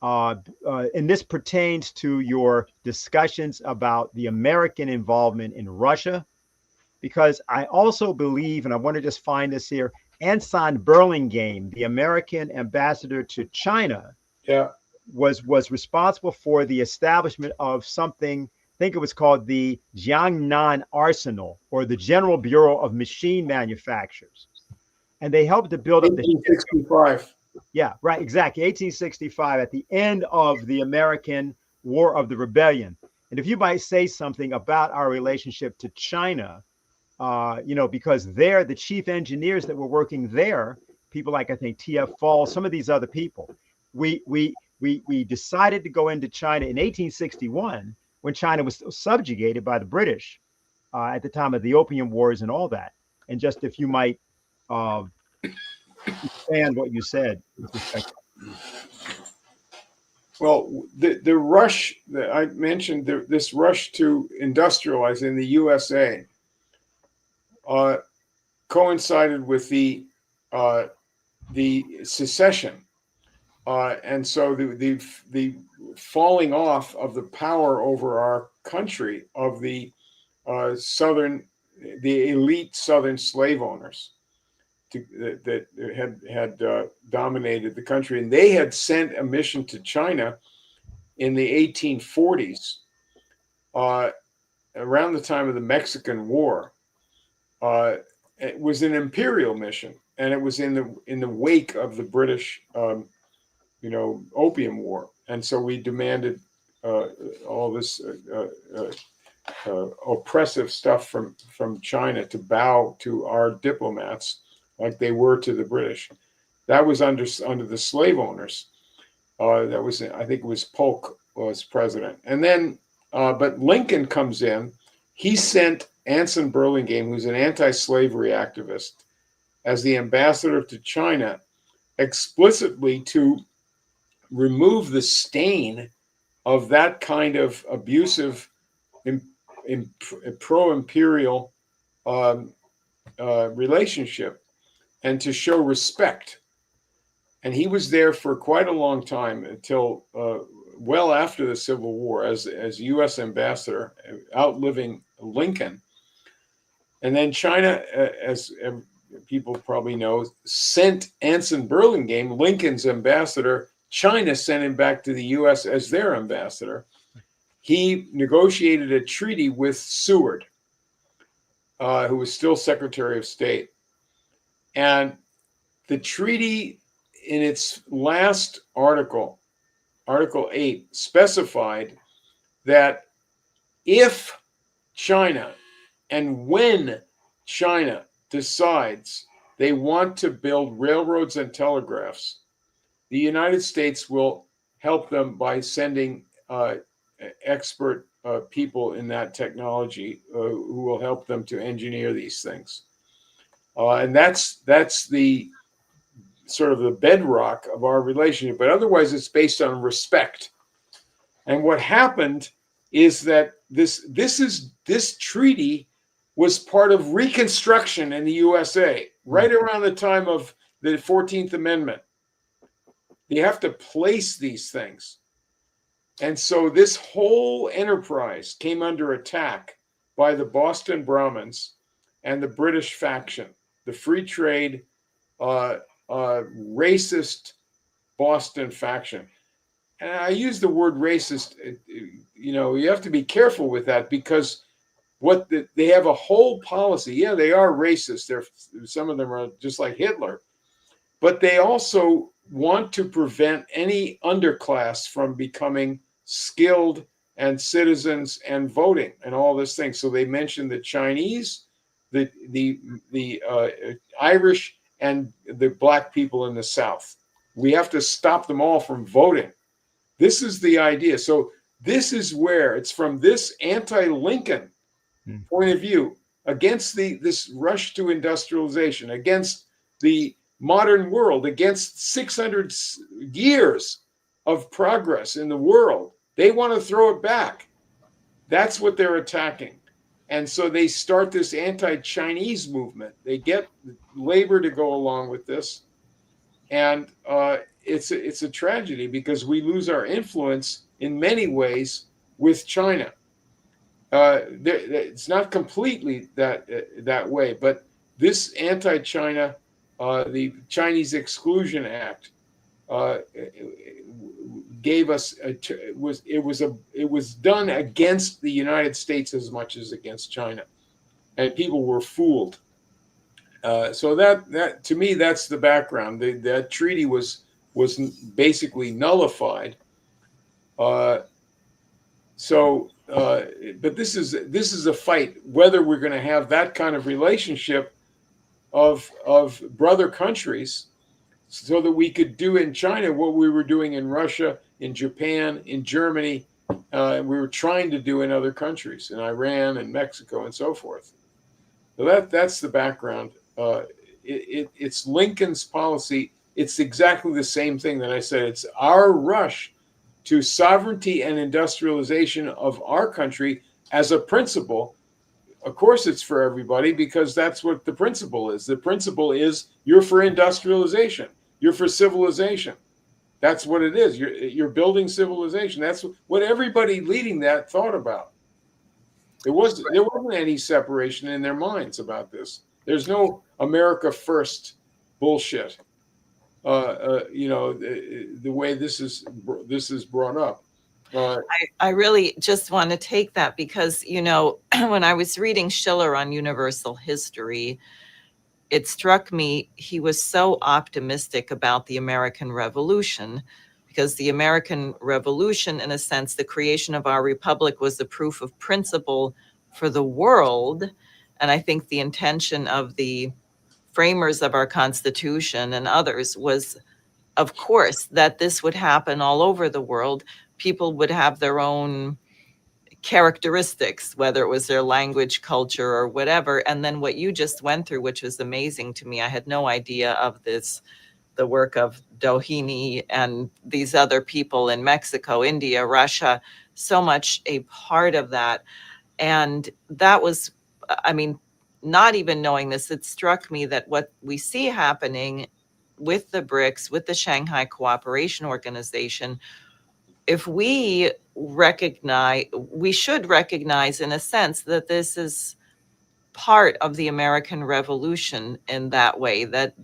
And this pertains to your discussions about the American involvement in Russia, because I also believe, and I want to just find this here, Anton Burlingame, the American ambassador to China, Yeah. was responsible for the establishment of something. I think it was called the Jiangnan Arsenal, or the General Bureau of Machine Manufacturers, and they helped to build up the 1865. yeah, right, exactly. 1865, at the end of the American War of the Rebellion. And if you might say something about our relationship to China, because they're the chief engineers that were working there, people like, I think, T.F. Fall, some of these other people. We decided to go into China in 1861 when China was still subjugated by the British at the time of the Opium Wars and all that. And just if you might uh, expand what you said with respect. Well, the rush that I mentioned, this rush to industrialize in the USA, coincided with the secession, and so the falling off of the power over our country of the elite Southern slave owners that had dominated the country, and they had sent a mission to China in the 1840s, around the time of the Mexican War. It was an imperial mission, and it was in the wake of the British, Opium War, and so we demanded all this oppressive stuff from China to bow to our diplomats like they were to the British. That was under the slave owners. That was, I think it was Polk was president. And then, but Lincoln comes in. He sent Anson Burlingame, who's an anti-slavery activist, as the ambassador to China, explicitly to remove the stain of that kind of abusive, pro-imperial relationship, and to show respect. And he was there for quite a long time, until well after the Civil War, as U.S. ambassador, outliving Lincoln. And then China, as people probably know, sent Anson Burlingame, Lincoln's ambassador. China sent him back to the U.S. as their ambassador. He negotiated a treaty with Seward, who was still Secretary of State. And the treaty, in its last article, Article 8, specified that if China and when China decides they want to build railroads and telegraphs, the United States will help them by sending expert people in that technology who will help them to engineer these things. And that's the sort of the bedrock of our relationship. But otherwise, it's based on respect. And what happened is that this treaty was part of Reconstruction in the USA, right around the time of the 14th Amendment. You have to place these things. And so this whole enterprise came under attack by the Boston Brahmins and the British faction, the free trade, racist Boston faction. And I use the word racist, you have to be careful with that, because they have a whole policy. Yeah, they are racist. Some of them are just like Hitler, but they also want to prevent any underclass from becoming skilled and citizens and voting and all this thing. So they mentioned the Chinese, the Irish, and the black people in the South. We have to stop them all from voting. This is the idea. So this is where it's from, this anti-Lincoln point of view, against this rush to industrialization, against the modern world, against 600 years of progress in the world. They want to throw it back. That's what they're attacking. And so they start this anti-Chinese movement. They get labor to go along with this. And it's a tragedy, because we lose our influence in many ways with China. It's not completely that way, but this anti-China, the Chinese Exclusion Act, gave us it was done against the United States as much as against China, and people were fooled. So that to me, that's the background. That treaty was basically nullified. But this is a fight whether we're going to have that kind of relationship of brother countries, so that we could do in China what we were doing in Russia, in Japan, in Germany, and we were trying to do in other countries, in Iran and Mexico and so forth. So that's the background. It's Lincoln's policy. It's exactly the same thing that I said. It's our rush to sovereignty and industrialization of our country as a principle. Of course, it's for everybody, because that's what the principle is. The principle is you're for industrialization. You're for civilization. That's what it is. You're building civilization. That's what everybody leading that thought about. There wasn't any separation in their minds about this. There's no America first bullshit. The way this is brought up. I really just want to take that because, when I was reading Schiller on universal history, it struck me he was so optimistic about the American Revolution, because the American Revolution, in a sense, the creation of our republic, was the proof of principle for the world. And I think the intention of the framers of our Constitution and others was, of course, that this would happen all over the world. People would have their own characteristics, whether it was their language, culture, or whatever. And then what you just went through, which was amazing to me, I had no idea of this, the work of Doheny and these other people in Mexico, India, Russia, so much a part of that. And that was, not even knowing this, it struck me that what we see happening with the BRICS, with the Shanghai Cooperation Organization, if we should recognize in a sense that this is part of the American Revolution in that way, that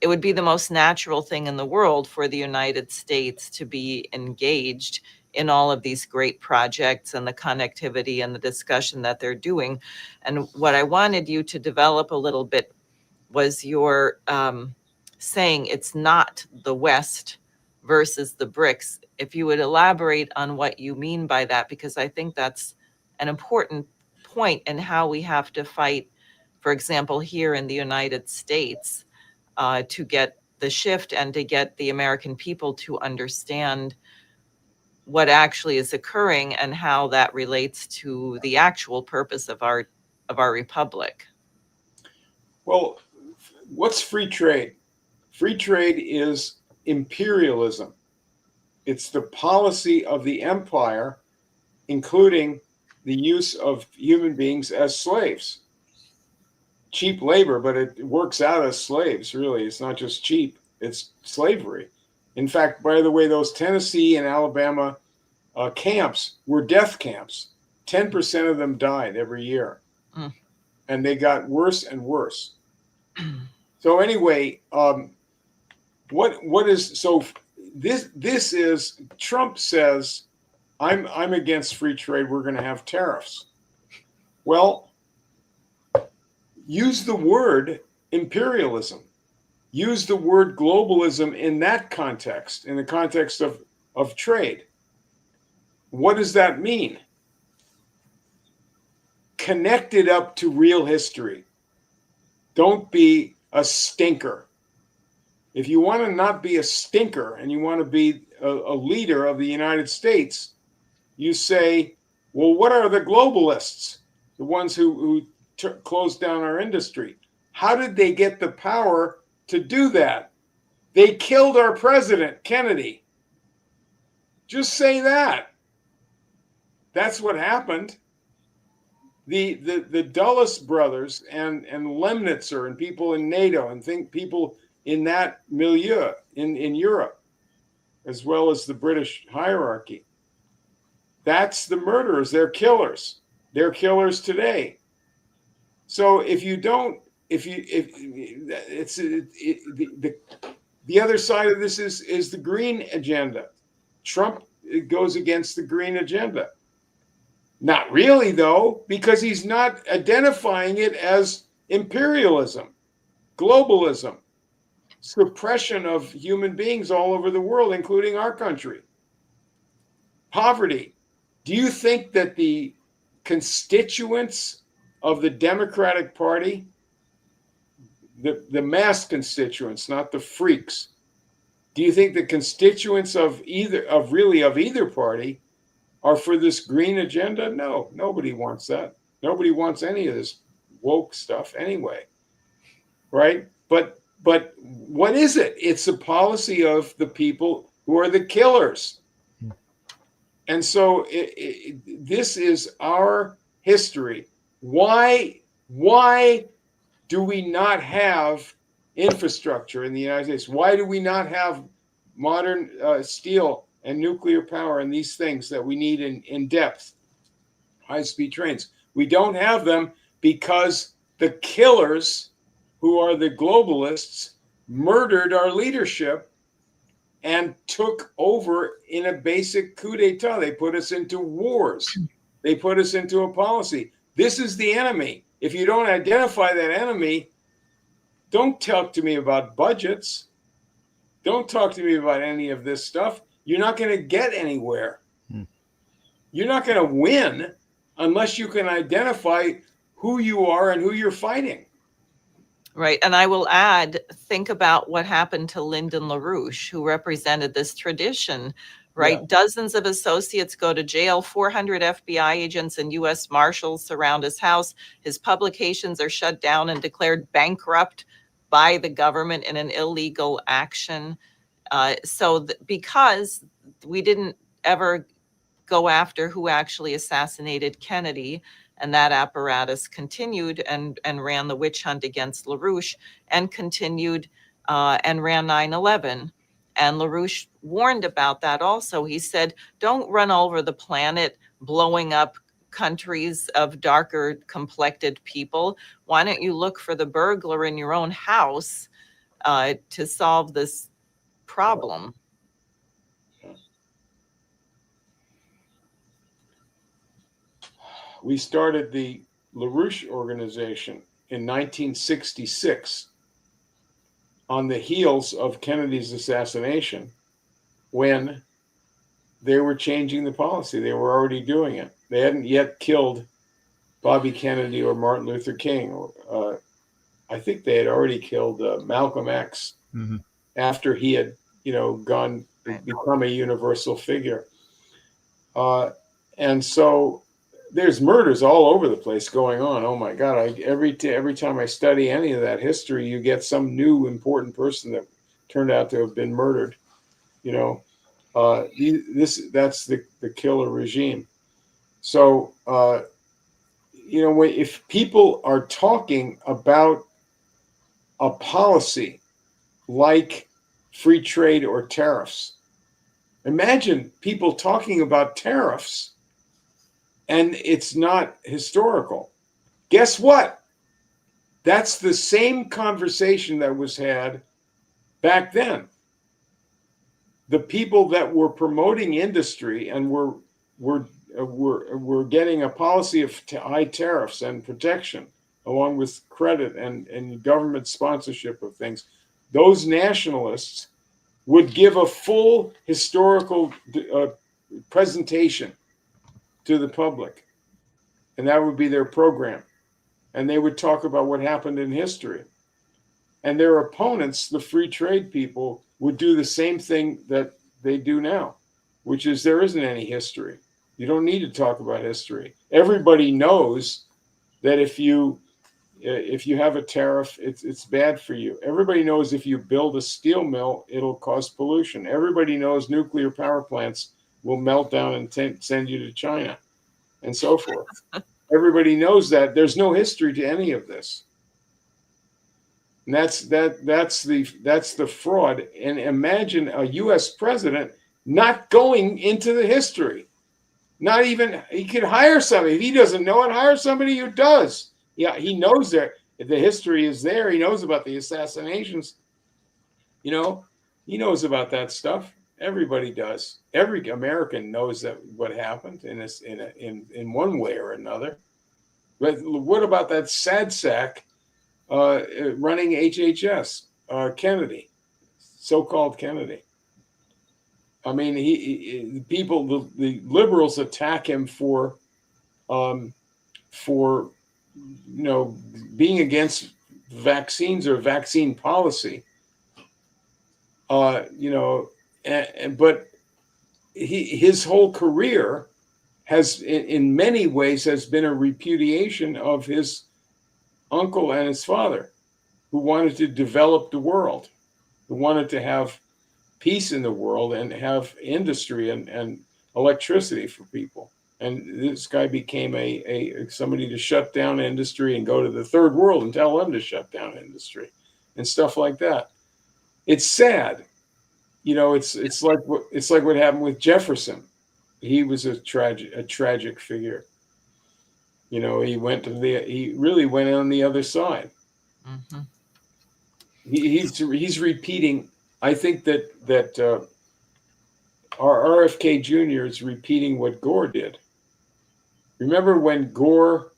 it would be the most natural thing in the world for the United States to be engaged in all of these great projects and the connectivity and the discussion that they're doing. And what I wanted you to develop a little bit was your saying it's not the West versus the BRICS. If you would elaborate on what you mean by that, because I think that's an important point in how we have to fight, for example, here in the United States, to get the shift and to get the American people to understand what actually is occurring and how that relates to the actual purpose of our republic. Well, what's free trade? Free trade is imperialism. It's the policy of the empire, including the use of human beings as slaves. Cheap labor, but it works out as slaves, really. It's not just cheap, it's slavery. In fact, by the way, those Tennessee and Alabama camps were death camps. 10% of them died every year. Mm. And they got worse and worse. So anyway, what is so this is Trump says I'm against free trade. We're going to have tariffs. Well, use the word imperialism. Use the word globalism in that context, in the context of trade. What does that mean? Connect it up to real history. Don't be a stinker. If you want to not be a stinker and you want to be a leader of the United States, you say, well, what are the globalists? The ones who closed down our industry. How did they get the power to do that? They killed our president, Kennedy. Just say that. That's what happened. The Dulles brothers and Lemnitzer and people in NATO and people in that milieu in Europe, as well as the British hierarchy. That's the murderers. They're killers. They're killers today. So the other side of this is the green agenda. Trump goes against the green agenda. Not really, though, because he's not identifying it as imperialism, globalism, suppression of human beings all over the world, including our country. Poverty. Do you think that the constituents of the Democratic Party, the mass constituents, not the freaks, do you think the constituents of either party are for this green agenda? No, nobody wants that. Nobody wants any of this woke stuff anyway, right? But what is it? It's a policy of the people who are the killers. And so this is our history. Why do we not have infrastructure in the United States? Why do we not have modern steel and nuclear power and these things that we need in depth, high-speed trains? We don't have them because the killers, who are the globalists, murdered our leadership and took over in a basic coup d'etat. They put us into wars. They put us into a policy. This is the enemy. If you don't identify that enemy, don't talk to me about budgets. Don't talk to me about any of this stuff. You're not going to get anywhere. You're not going to win unless you can identify who you are and who you're fighting. Right. And I will add, think about what happened to Lyndon LaRouche, who represented this tradition, right? Yeah. Dozens of associates go to jail, 400 FBI agents and U.S. Marshals surround his house. His publications are shut down and declared bankrupt by the government in an illegal action. Because we didn't ever go after who actually assassinated Kennedy, and that apparatus continued and ran the witch hunt against LaRouche and continued and ran 9/11. And LaRouche warned about that also. He said, don't run over the planet blowing up countries of darker complected people. Why don't you look for the burglar in your own house to solve this problem? We started the LaRouche organization in 1966 on the heels of Kennedy's assassination, when they were changing the policy. They were already doing it. They hadn't yet killed Bobby Kennedy or Martin Luther King. I think they had already killed Malcolm X after he had, become a universal figure. And so there's murders all over the place going on. Oh my God! Every time I study any of that history, you get some new important person that turned out to have been murdered. That's the killer regime. So if people are talking about a policy like free trade or tariffs. Imagine people talking about tariffs and it's not historical. Guess what? That's the same conversation that was had back then. The people that were promoting industry and were getting a policy of high tariffs and protection, along with credit and government sponsorship of things, those nationalists would give a full historical presentation to the public, and that would be their program. And they would talk about what happened in history. And their opponents, the free trade people, would do the same thing that they do now, which is there isn't any history. You don't need to talk about history. Everybody knows that if you have a tariff, it's bad for you. Everybody knows if you build a steel mill, it'll cause pollution. Everybody knows nuclear power plants will melt down and send you to China, and so forth. Everybody knows that. There's no history to any of this. And that's the fraud. And imagine a U.S. president not going into the history. Not even, he could hire somebody. If he doesn't know it, hire somebody who does. Yeah, he knows that the history is there. He knows about the assassinations. You know, he knows about that stuff. Everybody does. Every American knows that what happened in one way or another. But what about that sad sack running HHS, Kennedy, so-called Kennedy? I mean, the liberals attack him for being against vaccines or vaccine policy. But his whole career has, in many ways, has been a repudiation of his uncle and his father, who wanted to develop the world, who wanted to have peace in the world and have industry and electricity for people. And this guy became somebody to shut down industry and go to the third world and tell them to shut down industry and stuff like that. It's sad. It's like what happened with Jefferson. He was a tragic figure. He really went on the other side. Mm-hmm. He's repeating. I think that our RFK Jr. is repeating what Gore did. Remember when Gore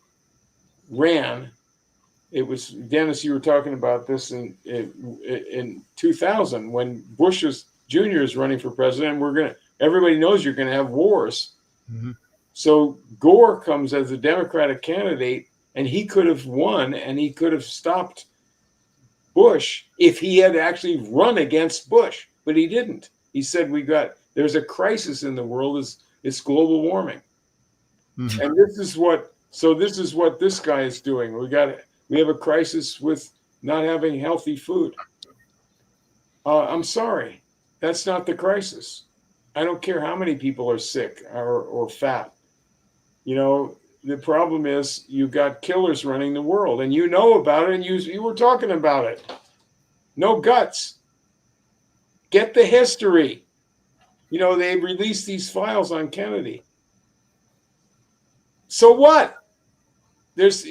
ran? It was, Dennis, you were talking about this in 2000 when Bush Jr. is running for president. Everybody knows you're going to have wars. Mm-hmm. So Gore comes as a Democratic candidate, and he could have won, and he could have stopped Bush if he had actually run against Bush, but he didn't. He said, there's a crisis in the world, it's global warming. Mm-hmm. And this is what this guy is doing. We have a crisis with not having healthy food. I'm sorry, that's not the crisis. I don't care how many people are sick or fat. The problem is you got killers running the world, and you know about it, and you were talking about it. No guts. Get the history. They released these files on Kennedy. So what? There's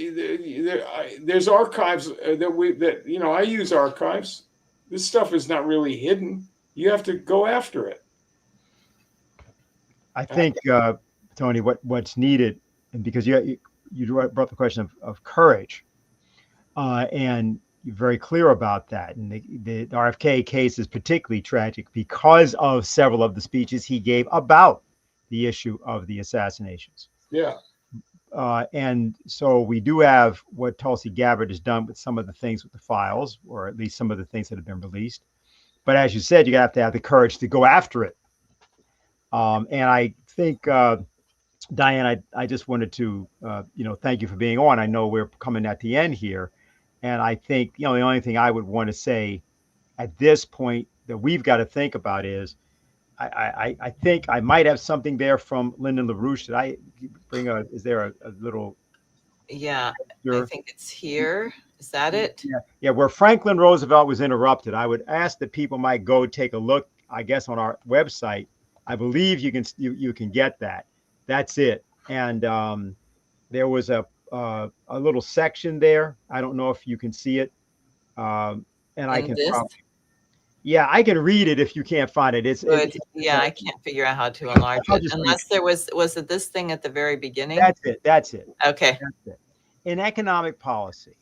archives I use archives. This stuff is not really hidden. You have to go after it. I think, Tony, what's needed, and because you brought the question of courage, and you're very clear about that. And the RFK case is particularly tragic because of several of the speeches he gave about the issue of the assassinations. Yeah. And so we do have what Tulsi Gabbard has done with some of the things with the files, or at least some of the things that have been released. But as you said, you have to have the courage to go after it. And I think, Diane, I just wanted to, thank you for being on. I know we're coming at the end here. And I think, the only thing I would want to say at this point that we've got to think about is, I think I might have something there from Lyndon LaRouche. Did I bring is there a little? Yeah, I think it's here. Is that it? Yeah, where Franklin Roosevelt was interrupted, I would ask that people might go take a look, I guess, on our website. I believe you can get that. That's it. And there was a little section there. I don't know if you can see it. And I In can this? probably, yeah, I can read it if you can't find it. Good. Yeah, I can't figure out how to enlarge I'll it just read unless there was it this thing at the very beginning? That's it. That's it. Okay. That's it. In economic policy,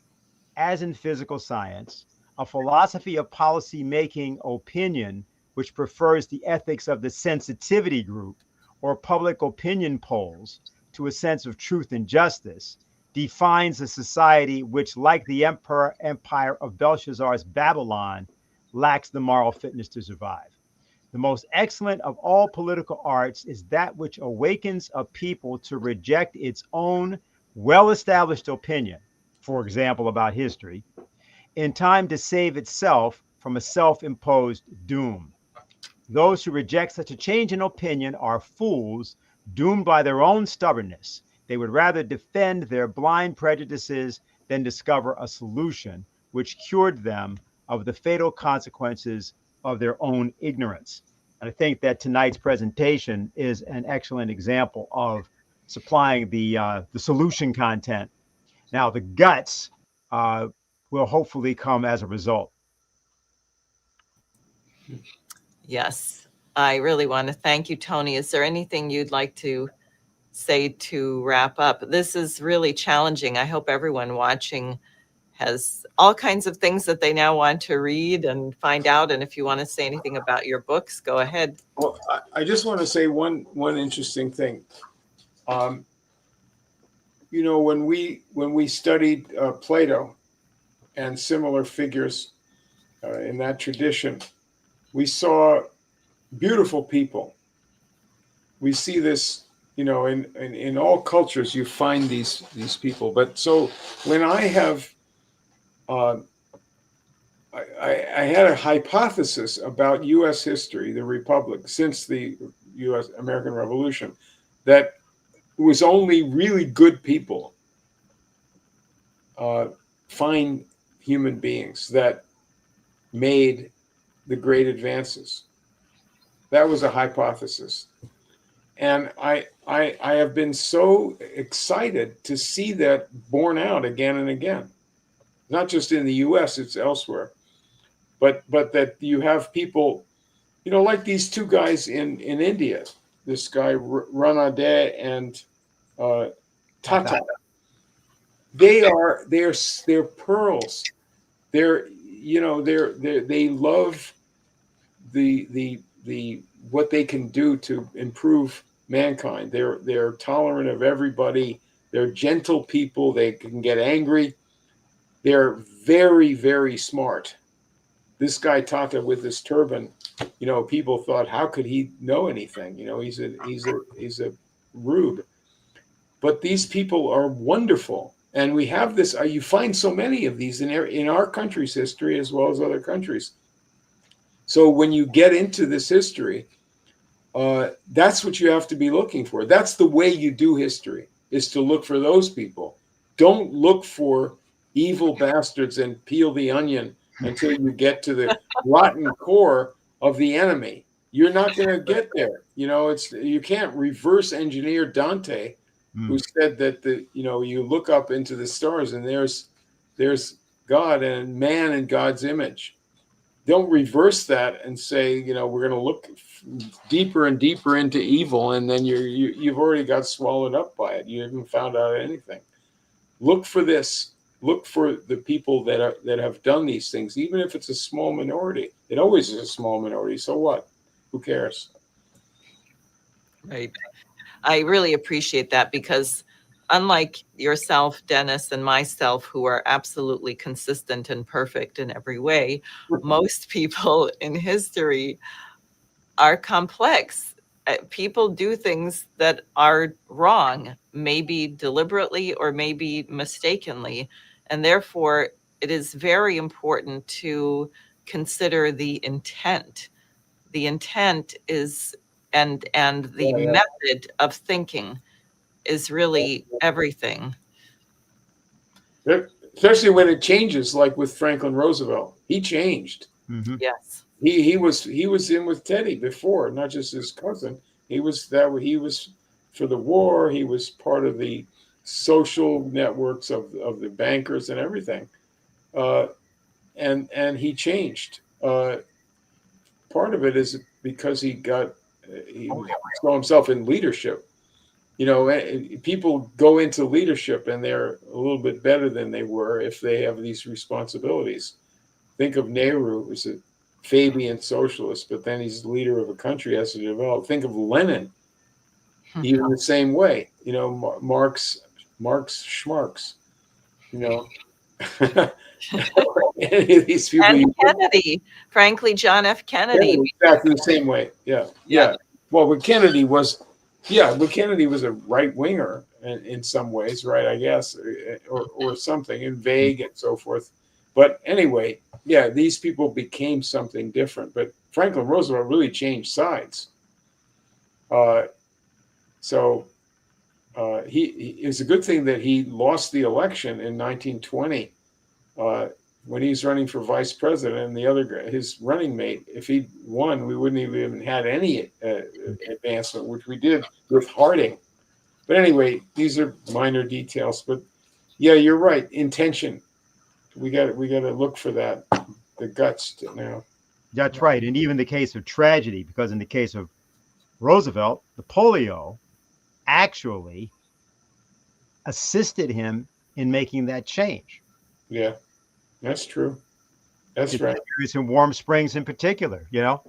as in physical science, a philosophy of policy making opinion which prefers the ethics of the sensitivity group or public opinion polls to a sense of truth and justice defines a society which, like the empire of Belshazzar's Babylon, lacks the moral fitness to survive. The most excellent of all political arts is that which awakens a people to reject its own well established opinion, for example, about history, in time to save itself from a self imposed doom. Those who reject such a change in opinion are fools doomed by their own stubbornness. They would rather defend their blind prejudices than discover a solution which cured them of the fatal consequences of their own ignorance. And I think that tonight's presentation is an excellent example of supplying the solution content. Now, the guts will hopefully come as a result. Yes. I really want to thank you, Tony. Is there anything you'd like to say to wrap up? This is really challenging. I hope everyone watching has all kinds of things that they now want to read and find out. And if you want to say anything about your books, go ahead. Well, I just want to say one interesting thing. You know, when we studied Plato and similar figures in that tradition, we saw beautiful people. We see this, you know, in all cultures. You find these people. But so when I have, I had a hypothesis about U.S. history, the Republic, since the U.S. American Revolution, that it was only really good people, fine human beings, that made the great advances. That was a hypothesis. And I have been so excited to see that borne out again and again. Not just in the US, it's elsewhere. But that you have people, you know, like these two guys in India, this guy Ranade and Tata. They're pearls. They love the what they can do to improve mankind. They're tolerant of everybody. They're gentle people. They can get angry. They're very, very smart. This guy Tata with this turban, you know, people thought, how could he know anything? You know, he's a rube. But these people are wonderful. And we have this, you find so many of these in our country's history as well as other countries. So when you get into this history, that's what you have to be looking for. That's the way you do history, is to look for those people. Don't look for evil bastards and peel the onion until you get to the rotten core of the enemy. You're not going to get there. You know, you can't reverse engineer Dante, who said that you look up into the stars and there's God and man in God's image. Don't reverse that and say, you know, we're going to look deeper and deeper into evil, and then you've already got swallowed up by it. You haven't found out anything. Look for this. Look for the people that have done these things, even if it's a small minority. It always is a small minority. So what? Who cares? Right. I really appreciate that, because unlike yourself, Dennis, and myself, who are absolutely consistent and perfect in every way, most people in history are complex. People do things that are wrong, maybe deliberately or maybe mistakenly. And therefore, it is very important to consider the intent. The intent is, and the method of thinking is really everything. especially when it changes, like with Franklin Roosevelt. He changed. Hmm. Yes. He was in with Teddy before, not just his cousin. He was for the war. He was part of the social networks of the bankers and everything. Uh, and he changed. Part of it is because he saw himself in leadership. People go into leadership and they're a little bit better than they were if they have these responsibilities. Think of Nehru, who's a Fabian socialist, but then he's the leader of a country has to develop. Think of Lenin, even the same way. Marx Schmarks. Any of these people. And Kennedy, frankly, John F. Kennedy. Exactly the same way. Yeah. Well, but Kennedy was a right winger in some ways, right? I guess, or something, and vague and so forth. But anyway, yeah, these people became something different. But Franklin Roosevelt really changed sides. So it was a good thing that he lost the election in 1920 when he was running for vice president, and the other guy, his running mate, if he'd won, we wouldn't have even had any advancement, which we did with Harding. But anyway, these are minor details. But yeah, you're right. Intention. We got to look for that. The guts now. That's right. And even the case of tragedy, because in the case of Roosevelt, the polio actually assisted him in making that change. Yeah, that's true. That's right. It's in Warm Springs in particular, And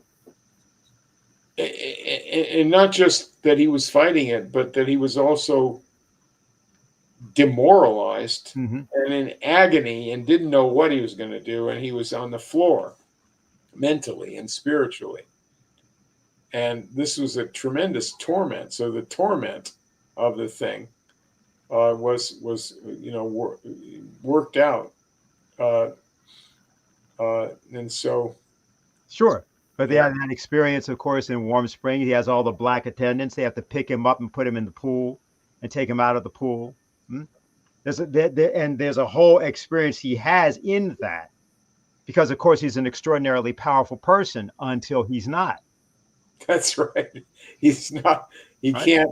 not just that he was fighting it, but that he was also demoralized and in agony and didn't know what he was going to do. And he was on the floor mentally and spiritually. And this was a tremendous torment. So the torment of the thing was worked out. And so. Sure. But they had that experience, of course, in Warm Springs. He has all the black attendants. They have to pick him up and put him in the pool and take him out of the pool. There's a whole experience he has in that, because, of course, he's an extraordinarily powerful person until he's not. That's right. He's not. He can't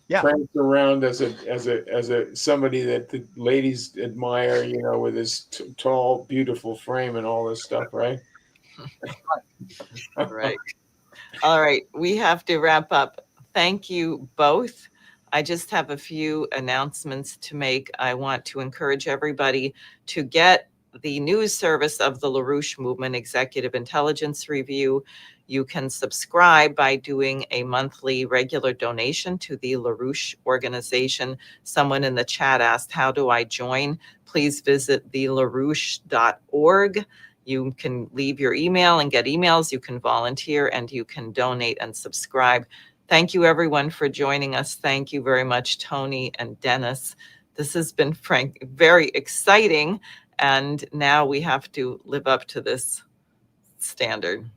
prance around as a somebody that the ladies admire, with his tall, beautiful frame and all this stuff, right? Right. All right. We have to wrap up. Thank you both. I just have a few announcements to make. I want to encourage everybody to get the news service of the LaRouche Movement Executive Intelligence Review. You can subscribe by doing a monthly regular donation to the LaRouche organization. Someone in the chat asked, how do I join? Please visit thelarouche.org. You can leave your email and get emails. You can volunteer and you can donate and subscribe. Thank you, everyone, for joining us. Thank you very much, Tony and Dennis. This has been, very exciting. And now we have to live up to this standard.